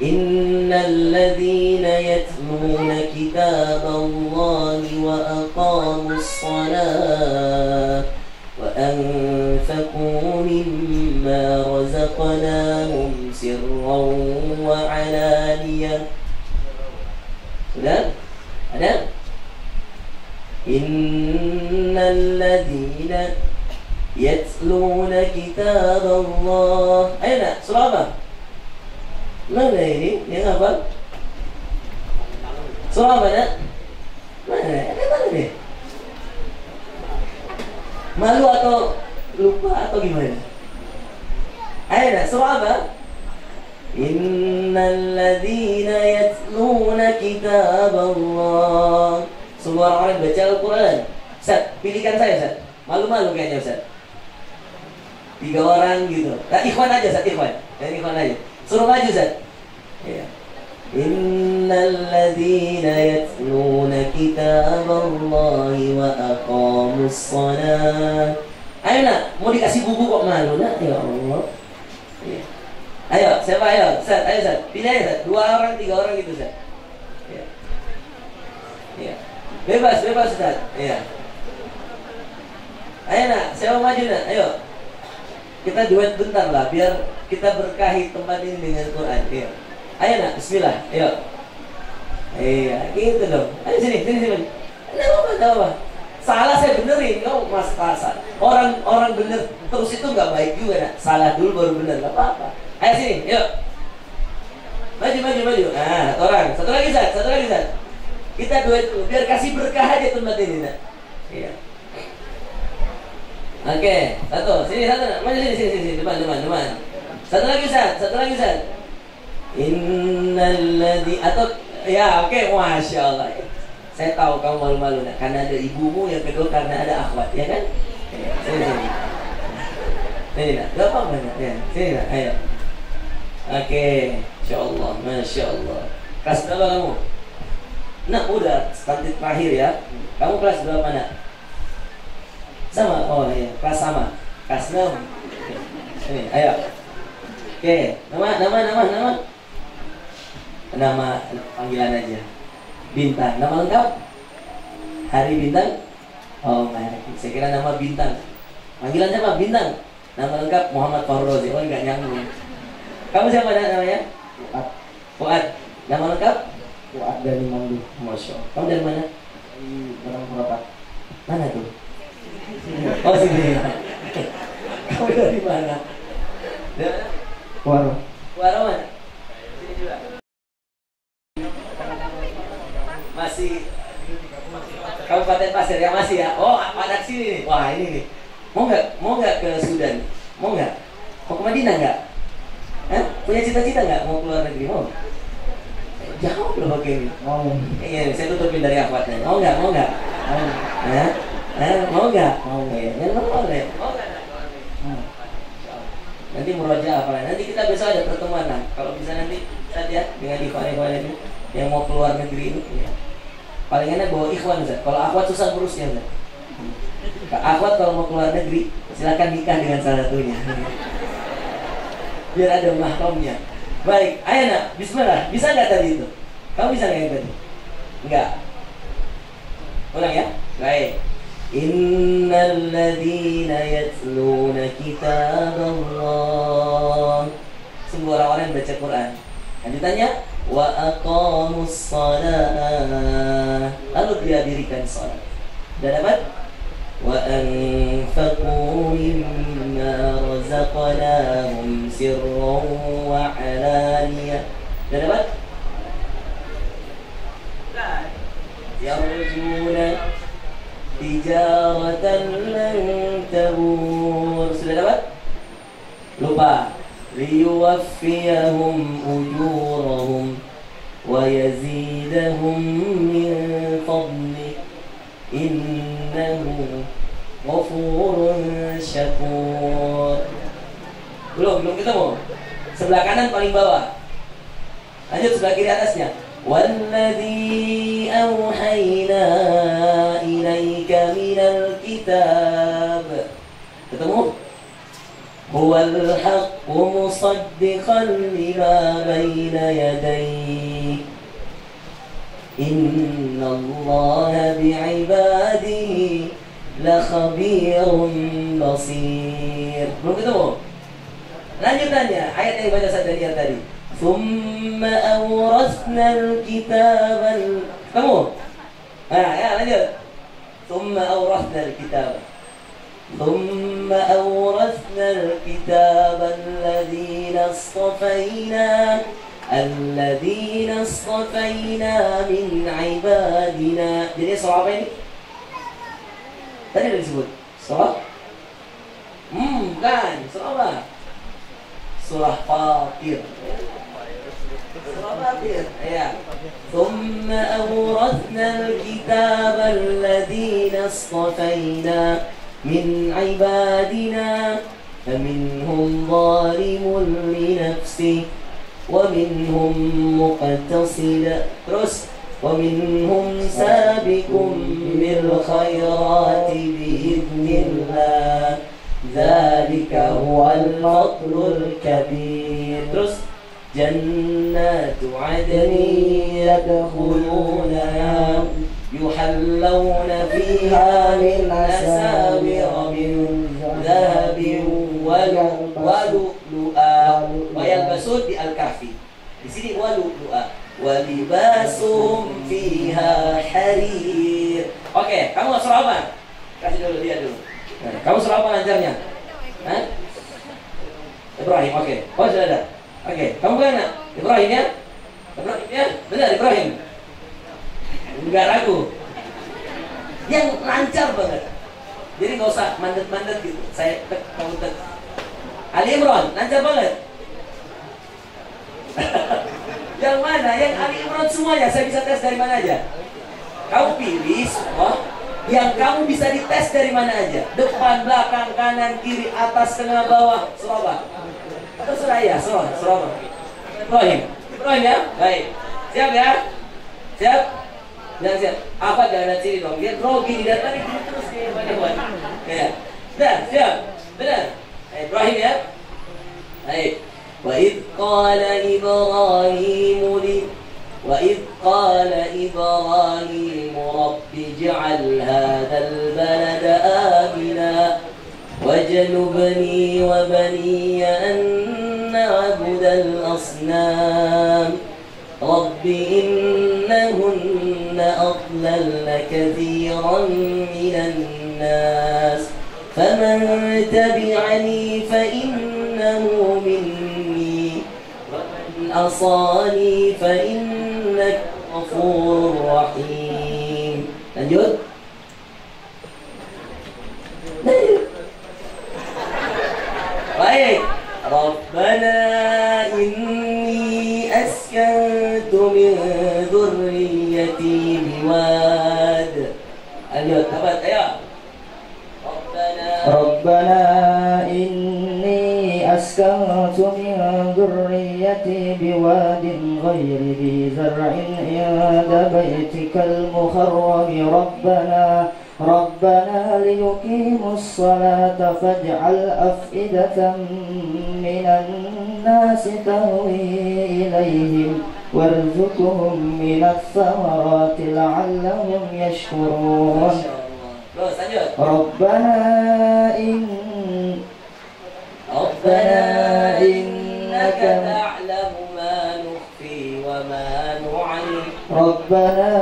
Innal ladzina yatluna kitaballahi wa aqamus shalah wa anfaqu mimma razaqnahum sirran wa alaniyah. Sudah? Ada? Innal ladzina yatluna kitaballah. Ayo nak, surah apa? Mana ini? Yang apa? Surah mana? Mana? Ada mana nih? Malu atau lupa atau gimana? Ayo nak, surah apa? Innal ladzina yatluna kitaballah. Semua orang baca Al-Quran. Ustaz, pilihkan saya Ustaz. Malu-malu kayaknya Ustaz. 3 orang gitu. Nah, ikhwan aja Ustaz, ikhwan. Dan ikhwan aja. Suruh maju Ustaz. Ya. Innal ladzina yatluna kitaballahi wa aqamus shalah. Ayo nak, mau dikasih buku kok malu nak? Ya Allah. Ya. Ayo, siapa ayo? Ustaz, ayo Ustaz. Pilih aja Ustaz. 2 orang, 3 orang gitu Ustaz. Ya. Ya. Bebas Ustaz. Ya. Ayo nak, siapa maju nak? Ayo. Kita duet bentar lah, biar kita berkahi tempat ini dengan Quran. Ya. Ayo nak, bismillah. Ayo. Iya, gitu dong. Ayo sini. Enggak apa-apa. Salah saya benerin, kau mas kasar. Orang bener terus itu nggak baik juga nak. Salah dulu baru bener, nggak apa-apa. Ayo sini, yuk. Maju. Nah, satu lagi Ustaz. Kita duet dulu, biar kasih berkah aja tempat ini nak. Iya. Oke, satu. Sini. Maju sini. Depan. Satu lagi Ustaz. Atau ya, oke, Masya Allah. Saya tahu kamu malu-malu nak, karena ada ibumu, yang kedua karena ada akhwat, ya kan? Ya, sini nak, gak apa-apa nak. Ya, sini nak, ayo. Oke, Masya Allah. Kelas berapa kamu? Nak, udah standar terakhir ya. Kamu kelas berapa nak? Sama? Oh iya, kelas sama. Kelas 6. Sini, ayo. Oke, nama panggilan aja. Bintang. Nama lengkap? Hari Bintang? Oh, saya kira nama Bintang. Panggilan siapa? Bintang. Nama lengkap Muhammad Fahrozi. Oh, enggak nyambung. Kamu siapa namanya? Fuad. Nama lengkap? Fuad dari Mandu. Masya Allah. Kamu dari mana? Dari Barang Purapat. Mana tuh? Oh, sini. Kamu dari mana? Waro mana? Sini juga. Masih Kabupaten Pasir ya, masih ya. Oh, pada sini nih. Wah, ini nih. Mau nggak ke Sudan? Mau nggak? Mau ke Madinah nggak? Punya cita-cita nggak mau keluar negeri? Mau? Jauh loh pakai ini. Mau. Iya, saya tutupin dari akhwatnya. Mau nggak? Mau. Mau nggak? Mau ya? Mau boleh. Mau nggak? Nanti murojaah apa? Nanti kita besok ada pertemuan lah. Kalau bisa nanti saya lihat dengan ikhwan-ikhwan ini yang mau keluar negeri ini. Ya. Paling enak bawa ikhwan, Ustaz. Kalau akhwat susah ngurusnya, Ustaz. Akhwat kalau mau keluar negeri silakan nikah dengan salah satunya. Biar ada mahramnya. Baik, ayo nak, bismillah. Bisa nggak tadi itu? Kamu bisa nggak yang tadi? Enggak. Ulang ya. Baik. Innal ladzina yatluna kitaballah. Sungguh orang-orang yang baca Quran. Lanjutannya wa aqamus shalah. Lalu dia dirikan salat. Dan dapat wa anfaqu mimma razaqnahum sirran wa alaniyah. Dan dapat yarjuna tijaratan lan tabur. Sudah dapat? Lupa. Liyuwaffiyahum ujurahum wa yazidahum min fadli innahu ghafurun syakur. Belum ketemu. Sebelah kanan paling bawah. Lanjut sebelah kiri atasnya. Walladzi auhayna ilaika minal kitab. Ketemu? Huwal haqqu musaddiqan lima baina yadayhi. Innallaha bi'ibadihi lakhabirun basir. Belum ketemu? Lanjutannya ayat yang baca Sadariyah tadi. Thumma awrasnal kitabal. Kamu? Ya lanjut. Thumma awrasnal kitab. Thumma awrasnal kitabal ladzina astafaina min ibadina. Jadi surah apa ini? Tadi ada disebut surah? Bukan. Surah apa? Surah Fatir. Surah Fatir. Ya. Thumma awrasnal kitabal ladzina astafaina min ibadina faminhum zalimun li nafsihi wa minhum muqtasid. Terus wa minhum sabiqun bil khairati biidznillah. Dzalika huwal fadlul kabir. Terus jannatu adnin yadkhulunaha yuhallawna fiha min asawira min dhahabin wa lu'lu'a wa yalbasun di Al-Kahfi. Di sini wa lu'lu'a wa libasum fiha harir. Oke, kamu surah apa? Kasih dulu dia dulu. Nah, kamu surah apa lancarnya? Hah? Ibrahim, oke. Oh, sudah ada. Oke, kamu kan nak? Ibrahim ya? Ibrahim ya? Benar Ibrahim. Enggak ragu. Yang lancar banget. Jadi nggak usah mandet-mandet gitu. Saya tek, kamu tek. Ali Imran, lancar banget. Yang mana? Yang Ali Imran semuanya. Saya bisa tes dari mana aja. Kamu pilih semua yang kamu bisa dites dari mana aja. Depan, belakang, kanan, kiri, atas, tengah, bawah. Surah apa? Atau surah ya? Surah apa? Ibrahim ya? Baik. Siap ya? Siap? Jangan siap. Apa jangan sini dong? Dia grogi di datang ini terus nih buat. Ya. Sudah, siap. Benar. Ibrahim ya? Baik. Wa id qala Ibrahim rabbi ij'al hadzal balada amina wajnubni wa bani an na'budal asnam. Rabbi innahunna adlalna katsiran minan nas faman tabi'ani fa innahu minni wa man asani fa innaka ghafurur rahim. Lanjut. Baik. Rabbana inni askantu min dhurriyyati biwad. Lanjut, dapat ayo. إني أسكنت من ذريتي بواد غير ذي زرع عند بيتك المحرم ربنا ليقيموا الصلاة فاجعل أفئدة من الناس تهوي إليهم وارزقهم من الثمرات لعلهم يشكرون ربنا إنك تعلم ما نخفي وما نعلن ربنا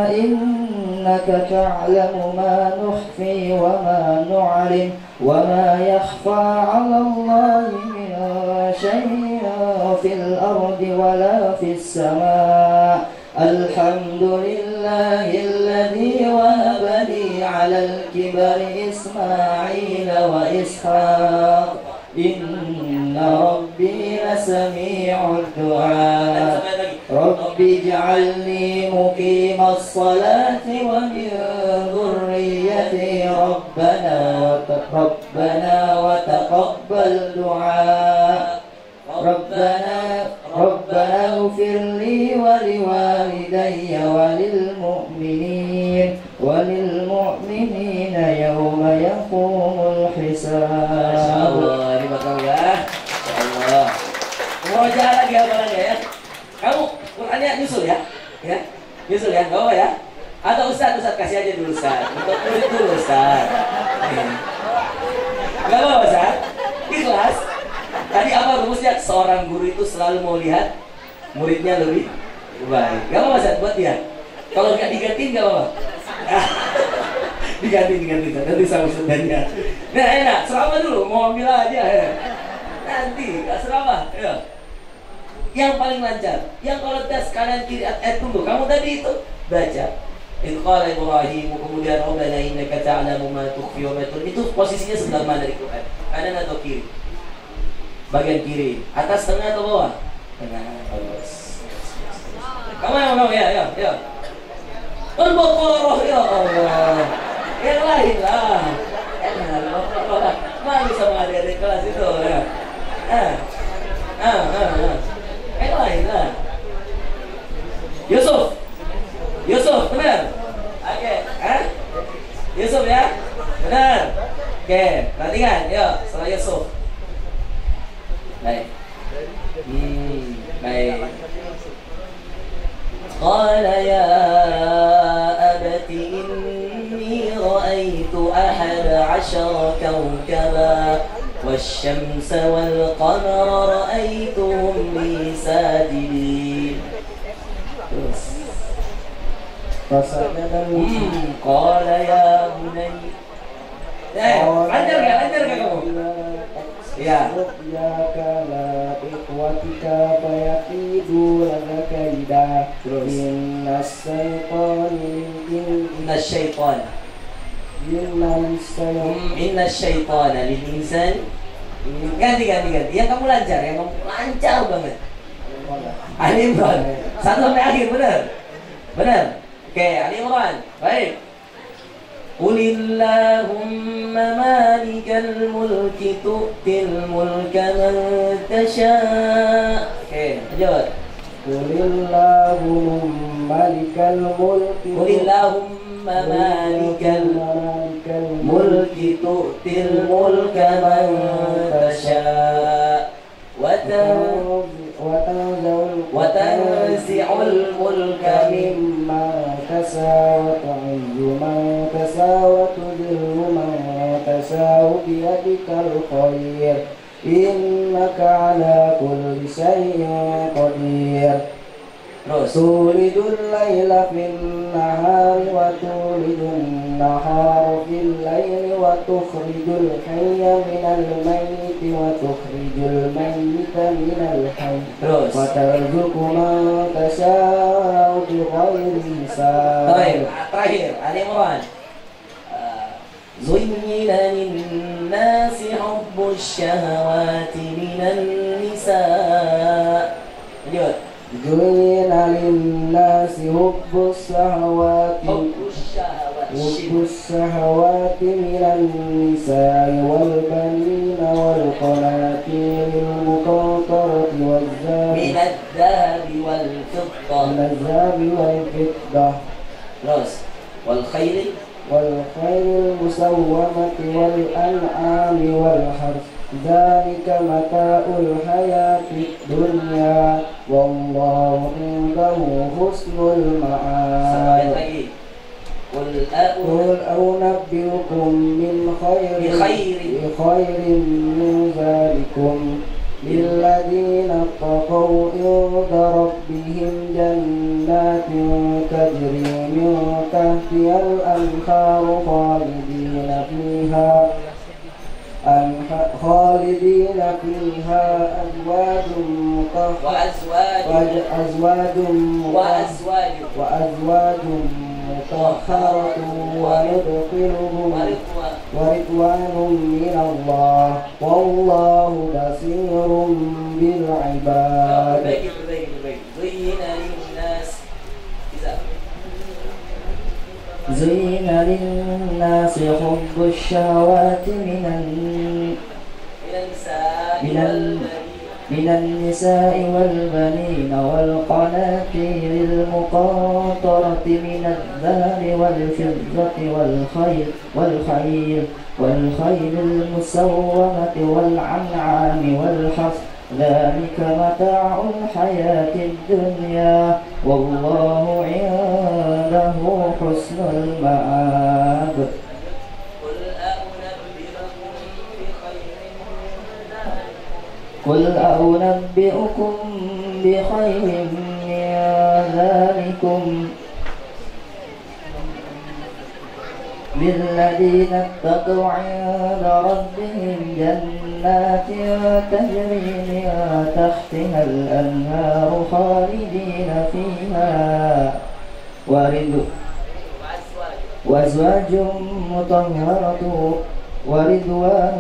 إنك تعلم ما نخفي وما نعلن وما يخفى على الله من شيء في الأرض ولا في السماء الحمد لله الذي وهب لي على الكبر إسماعيل وإسحاق إن ربي لسميع الدعاء رب اجعلني مقيم الصلاة ومن ذريتي ربنا وتقبل دعاء ربنا اغفر لي ولوالدي وللمؤمنين يوم يقوم الحساب. Masya Allah, ini bakal ya. Masya Allah. Mau jalan lagi hafalannya ya. Kamu Qurannya nyusul ya, nyusul ya, gak apa ya. Atau Ustaz kasih aja dulu Ustaz. Untuk murid dulu Ustaz. Gak apa Ustaz. Ikhlas. Tadi apa rumusnya? Seorang guru itu selalu mau lihat muridnya lebih baik. Gak apa Ustaz buat dia. Kalau nggak digantiin gak apa. Diganti nanti sama Ustaznya. Nah enak, ceramah dulu, mau ambil aja ya. Nanti gak ceramah ya. Yang paling lancar, yang kalau tes kanan kiri tunggu, kamu tadi itu baca itu qala Ibrahim kemudian Rabbana innaka ta'lamu ma tukhfi wa ma tu'lin, itu posisinya sebelah mana dari Quran, kanan atau kiri? Bagian kiri, atas, tengah atau bawah? Tengah. Kamu ya Al-Baqarah ya Allah. Yang lain lah. Malu sama adik-adik kelas itu ya. Yang lain lah. Yusuf, benar? Oke, Yusuf ya? Benar? Oke, perhatikan, yuk, setelah Yusuf. Baik. Baik. Qala ya abati inni ra'aitu ahada 'ashara kawkaba wasyamsa wal qamara ra'aituhum li sajidin. Terus qala ya bunayya. Lancar gak kamu? Ya. Kala ikhwatika fayakidu laka kaida. Inna syaitana lil insan. Ganti. Yang kamu lancar banget. Ali Imran. Satu sampai akhir benar. Oke, Ali Imran. Baik. Qulillahumma malikal mulki tu'til mulka man tasha'. Oke, lanjut. Qulillahumma malikal mulki tu'til mulka man tasha' wa tanzi'ul mulka mimman tasha' wa tu'izzu man tasha' wa tudhillu man tasha' biyadikal khair innaka ala kulli syai'in qadir. Tulidul laila fil nahari wa tulidun nahara fil laili wa tukhrijul hayya minal mayyiti wa tukhrijul mayyita minal hayy wa tarzuqu man tasha'u bighairi hisab. Baik, terakhir Ali Imran. Zuyyina lin-nasi hubbus syahawati minan nisa'. Lanjut. Zuyyina lin-nasi hubbus syahawati حب الشهوات من النساء والبنين والقناطير المقنطرة من الذهب والفضة. من الذهب والفضة. Terus والخيل المسومة والأنعام والحرث ذلك متاع الحياة الدنيا والله عنده حسن المآب. قل أنبئكم بخير من ذلكم للذين اتقوا عند ربهم جنات تجري من تحتها الأنهار خالدين فيها وأزواج مطهرة وندخلهم ورضوان من الله والله بصير بالعباد. زين للناس حب الشهوات من النساء والبنين والقناطير المقنطرة من الذهب والفضة والخيل المسومة والأنعام والحرث ذلك متاع الحياة الدنيا والله عنده حسن المآب. قل أنبئكم بخير من ذلكم للذين اتقوا عند ربهم جنات تجري من تحتها الأنهار خالدين فيها وأزواج مطهرة ورضوان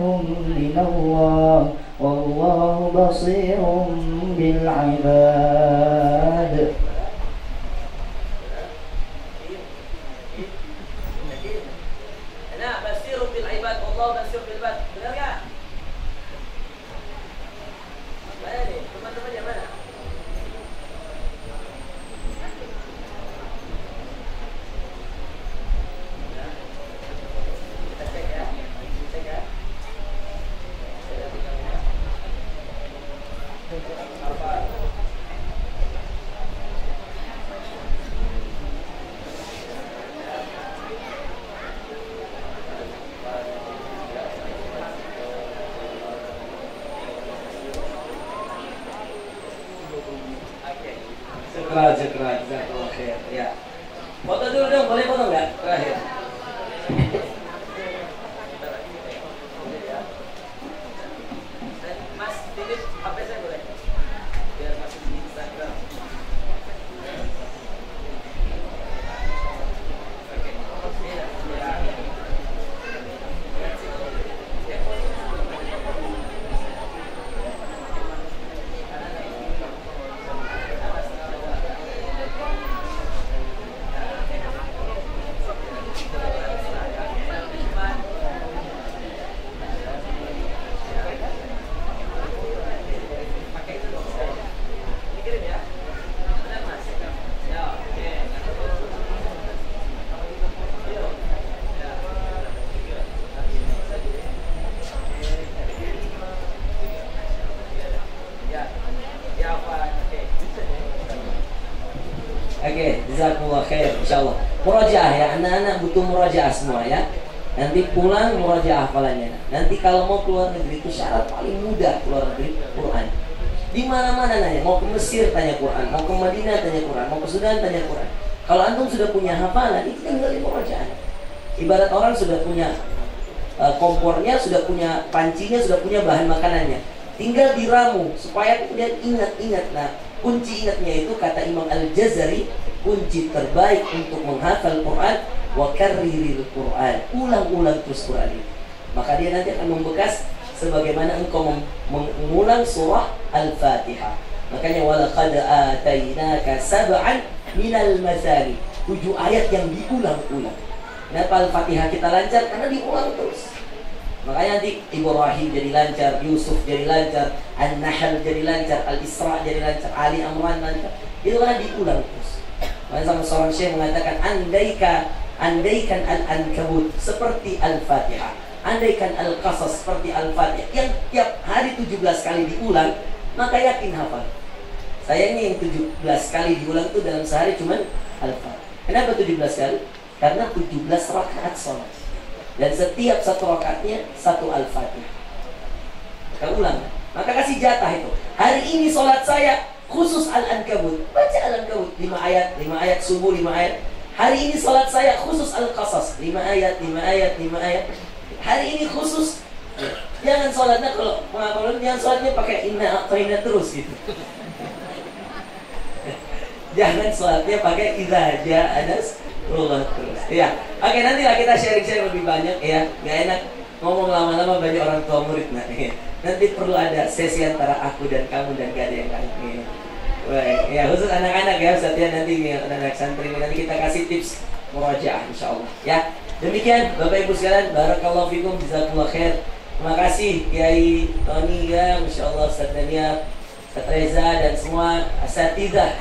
من الله والله بصير بالعباد. Jazakallah khair. Ya. Foto dulu dong, boleh foto nggak? Terakhir. Mas, titip HP saya boleh? Biar masuk di Instagram. Oke, jazakumullah khair, insyaallah. Murajaah ya, anak-anak butuh murajaah semua ya. Nanti pulang murajaah hafalannya. Nanti kalau mau keluar negeri itu syarat paling mudah keluar negeri Quran. Di mana-mana nanya, mau ke Mesir tanya Quran, mau ke Madinah tanya Quran, mau ke Sudan tanya Quran. Kalau antum sudah punya hafalan, itu tinggal di murajaah. Ibarat orang sudah punya kompornya, sudah punya pancinya, sudah punya bahan makanannya. Tinggal diramu supaya kemudian ingat-ingat. Nah, kunci ingatnya itu kata Imam Al-Jazari, kunci terbaik untuk menghafal Quran wa karriril Quran, ulang-ulang terus Quran ini. Maka dia nanti akan membekas sebagaimana engkau mengulang surah Al-Fatihah. Makanya walaqad atainaka sab'an minal mathani, 7 ayat yang diulang-ulang. Kenapa Al-Fatihah kita lancar? Karena diulang terus. Makanya nanti Ibrahim jadi lancar, Yusuf jadi lancar, An-Nahl jadi lancar, Al-Isra jadi lancar, Ali Imran lancar. Itu karena diulang terus. Makanya sama seorang syekh mengatakan, andaikan Al-Ankabut seperti Al-Fatihah, andaikan Al-Qasas seperti Al-Fatihah, yang tiap hari 17 kali diulang, maka yakin hafal. Sayangnya yang 17 kali diulang itu dalam sehari cuman Al-Fatihah. Kenapa 17 kali? Karena 17 rakaat sholat. Dan setiap satu rakaatnya satu Al-Fatihah. Maka ulang. Maka kasih jatah itu. Hari ini sholat saya khusus Al-Ankabut. Baca Al-Ankabut 5 ayat subuh 5 ayat. Hari ini sholat saya khusus Al-Qasas 5 ayat. Hari ini khusus. Jangan sholatnya kalau jangan sholatnya pakai inna a'tayna terus gitu. Jangan sholatnya pakai idza ja'a nasrullah terus. Ya. Oke, nantilah kita sharing-sharing lebih banyak ya. Gak enak ngomong lama-lama banyak orang tua murid. Nah, ya. Nanti perlu ada sesi antara aku dan kamu dan gak ada yang lain. Baik, ya khusus anak-anak ya Ustaz ya, nanti anak-anak santri nanti kita kasih tips murajaah insyaallah ya. Demikian Bapak Ibu sekalian, barakallahu fikum, jazakumullah khair. Terima kasih Kiai Tony ya, masyaallah Ustaz Daniel, Ustaz Reza dan semua asatidzah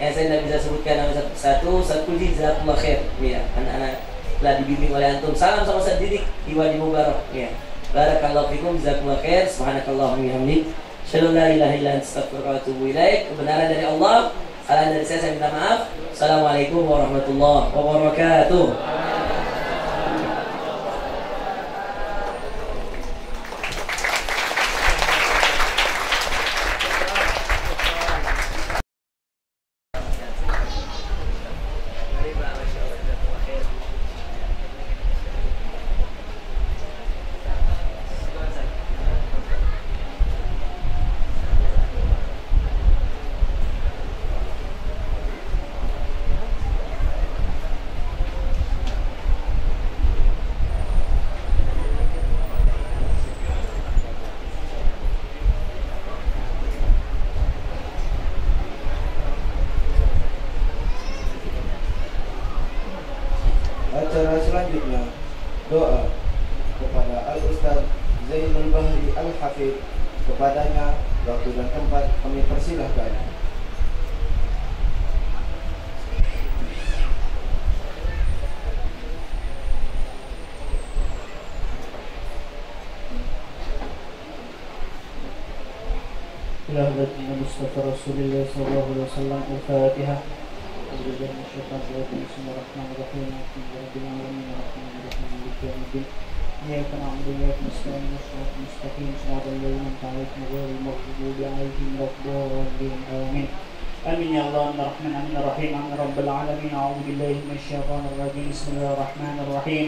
yang saya tidak bisa sebutkan nama satu persatu. Ustaz Puji, jazakumullah khair ya, anak-anak telah dibimbing oleh antum. Salam sama Ustaz Didik di Wadi Mubarak ya. Barakallahu fikum, jazakumullah khair. Subhanakallahumma wa bihamdik, asyhadu an la ilaha illa anta, astaghfiruka wa atubu ilaik. Kebenaran dari Allah, salah dari saya minta maaf. Assalamualaikum warahmatullahi wabarakatuh. Acara selanjutnya doa kepada Al-Ustaz Zainul Bahri Al-Hafidh. Kepadanya waktu dan tempat kami persilahkan. إلى حضرة المصطفى رسول الله صلى الله عليه وسلم. الفاتحة. أعوذ بالله من الشيطان الرجيم. بسم الله الرحمن الرحيم. الحمد لله رب العالمين الرحمن الرحيم مالك يوم الدين. إياك نعبد وإياك نستعين صراط المستقيم صراط الذين أنعمت عليهم غير المغضوب عليهم ولا الضالين آمين. آمين يا الله يا رحمن آمين الرحيم آمين رب العالمين. أعوذ بالله من الشيطان الرجيم. بسم الله الرحمن الرحيم.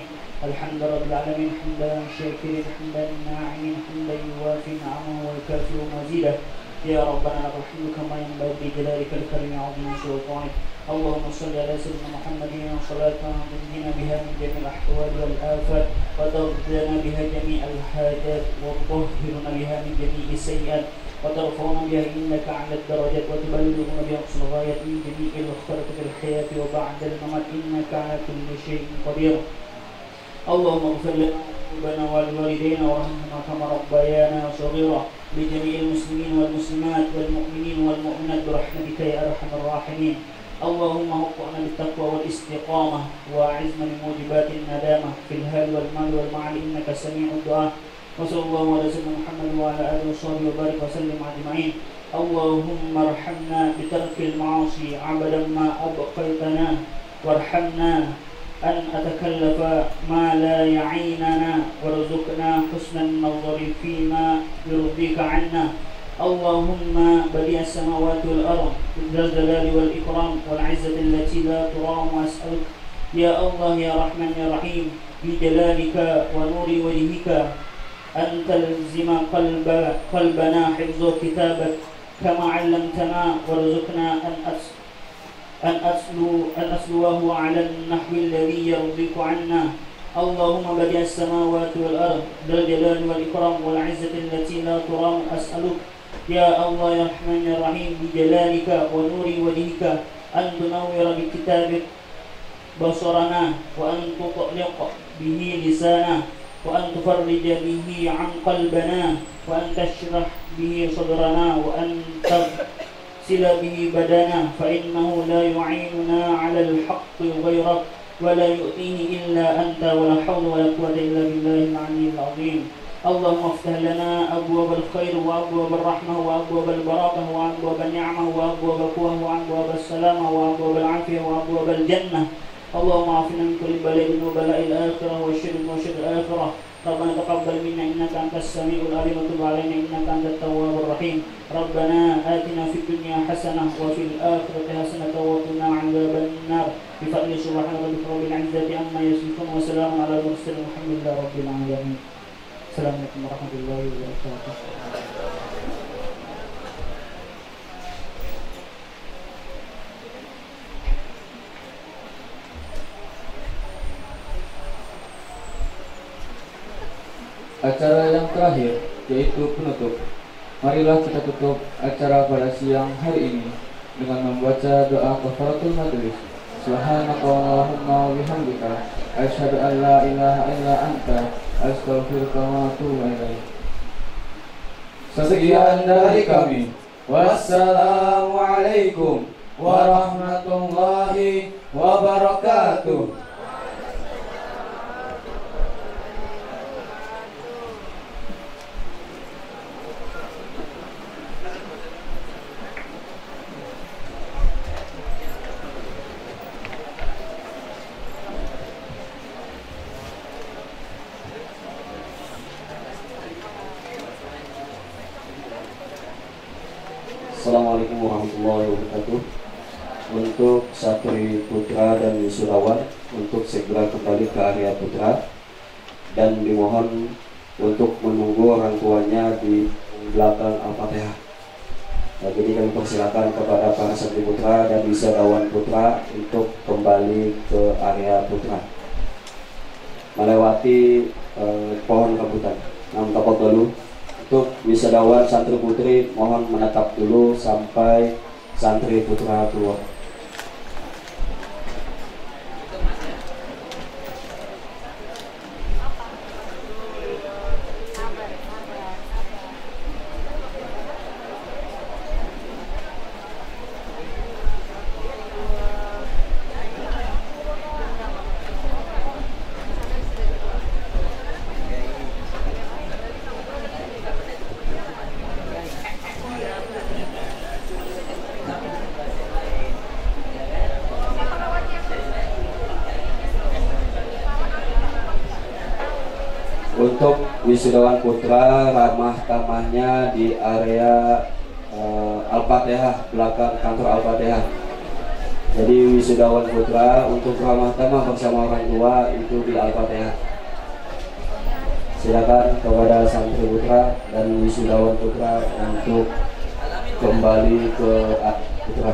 الحمد لله رب العالمين حمدا شاكرين حمدا ناعمين حمدا يوافي نعمه ويكافئ مزيده. يا ربنا لك الحمد كما ينبغي بجلالك الكريم عظيم سلطانك. اللهم صل على سيدنا محمد صلاة تنجينا بها من جميع الأحوال والآفات وتغفرنا بها جميع الحاجات وتطهرنا بها من جميع السيئات وترفعنا بها إنك على الدرجات وتبلغنا بها أقصى الغايات من جميع الخيرات في الحياة وبعد الممات إنك على كل شيء قدير. اللهم اغفر لنا ولوالدينا وارحمهما كما ربيانا صغيرا. لجميع المسلمين والمسلمات والمؤمنين والمؤمنات برحمتك يا أرحم الراحمين. اللهم وفقنا بالتقوى والاستقامة وأعذنا من موجبات الندامة في الهال والمال والمعال إنك سميع الدعاء. وصلى الله على سيدنا محمد وعلى آله وصحبه وبارك وسلم أجمعين. اللهم ارحمنا بترك المعاصي عبدا ما أبقيتنا وارحمنا أن أتكلف ما لا يعيننا وارزقنا حسن النظر فيما يرضيك عنا. اللهم بديع السماوات والأرض ذا الجلال والإكرام والعزة التي لا ترام وأسألك يا الله يا رحمن يا رحيم بجلالك ونور وجهك أن تلزم قلبنا حفظ كتابك كما علمتنا وارزقنا أن أتلوه على النحو الذي يرضيك عنا. اللهم بديع السماوات والأرض ذا الجلال والإكرام والعزة التي لا ترام أسألك يا الله يا رحمن يا رحيم بجلالك ونور وجهك أن تنور بكتابك بصرنا وأن تطلق به لسانا وأن تفرج به عن قلبنا وأن تشرح به صدرنا وأن تغسل به بدنا فإنه لا يعيننا على الحق غيرك ولا يؤتيه إلا أنت ولا حول ولا قوة إلا بالله العلي العظيم. اللهم افتح لنا أبواب الخير وأبواب الرحمة وأبواب البركة وأبواب النعمة وأبواب القوة وأبواب السلامة وأبواب العافية وأبواب الجنة. اللهم عافنا من كل بلاء وبلاء الآخرة والشر وشر الآخرة. ربنا تقبل منا إنك أنت السميع العليم وتب علينا إنك أنت التواب الرحيم. ربنا آتنا في الدنيا حسنة وفي الآخرة حسنة وقنا عذاب النار بفضل سبحان ربك رب العزة عما يصفون وسلام على المرسلين والحمد لله رب العالمين. Assalamualaikum warahmatullahi wabarakatuh. Acara yang terakhir yaitu penutup. Marilah kita tutup acara pada siang hari ini dengan membaca doa kafaratul majlis. Subhanakallahumma wa bihamdika asyhadu an la ilaha illa anta astaghfiruka wa atubu ilaik. Sekian dari kami. Wassalamualaikum warahmatullahi wabarakatuh. Assalamualaikum warahmatullahi wabarakatuh. Untuk Satri Putra dan wisudawan untuk segera kembali ke area putra dan dimohon untuk menunggu orang tuanya di belakang Al-Fatihah. Nah, jadi kami persilakan kepada para Satri Putra dan wisudawan putra untuk kembali ke area putra melewati pohon rambutan. Namun tapak dulu. Untuk wisudawan santri putri mohon menetap dulu sampai santri putra keluar. Untuk wisudawan putra, ramah tamahnya di area Al-Fatihah, belakang kantor Al-Fatihah. Jadi wisudawan putra untuk ramah tamah bersama orang tua itu di Al-Fatihah. Silakan kepada santri putra dan wisudawan putra untuk kembali ke putra.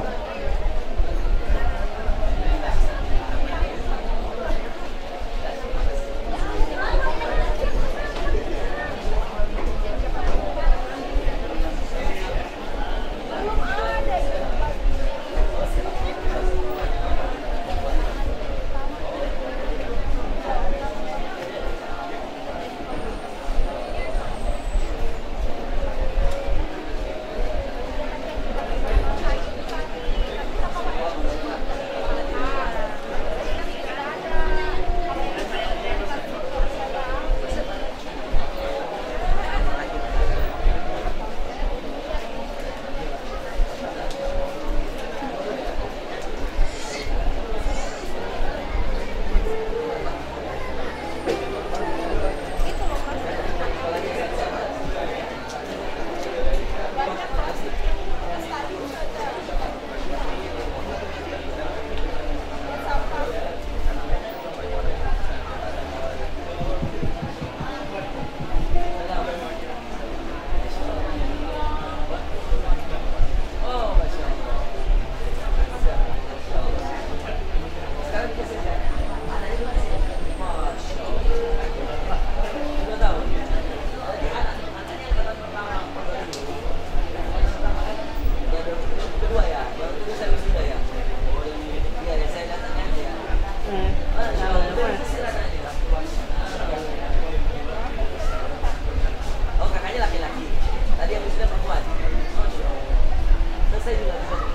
saya juga bisa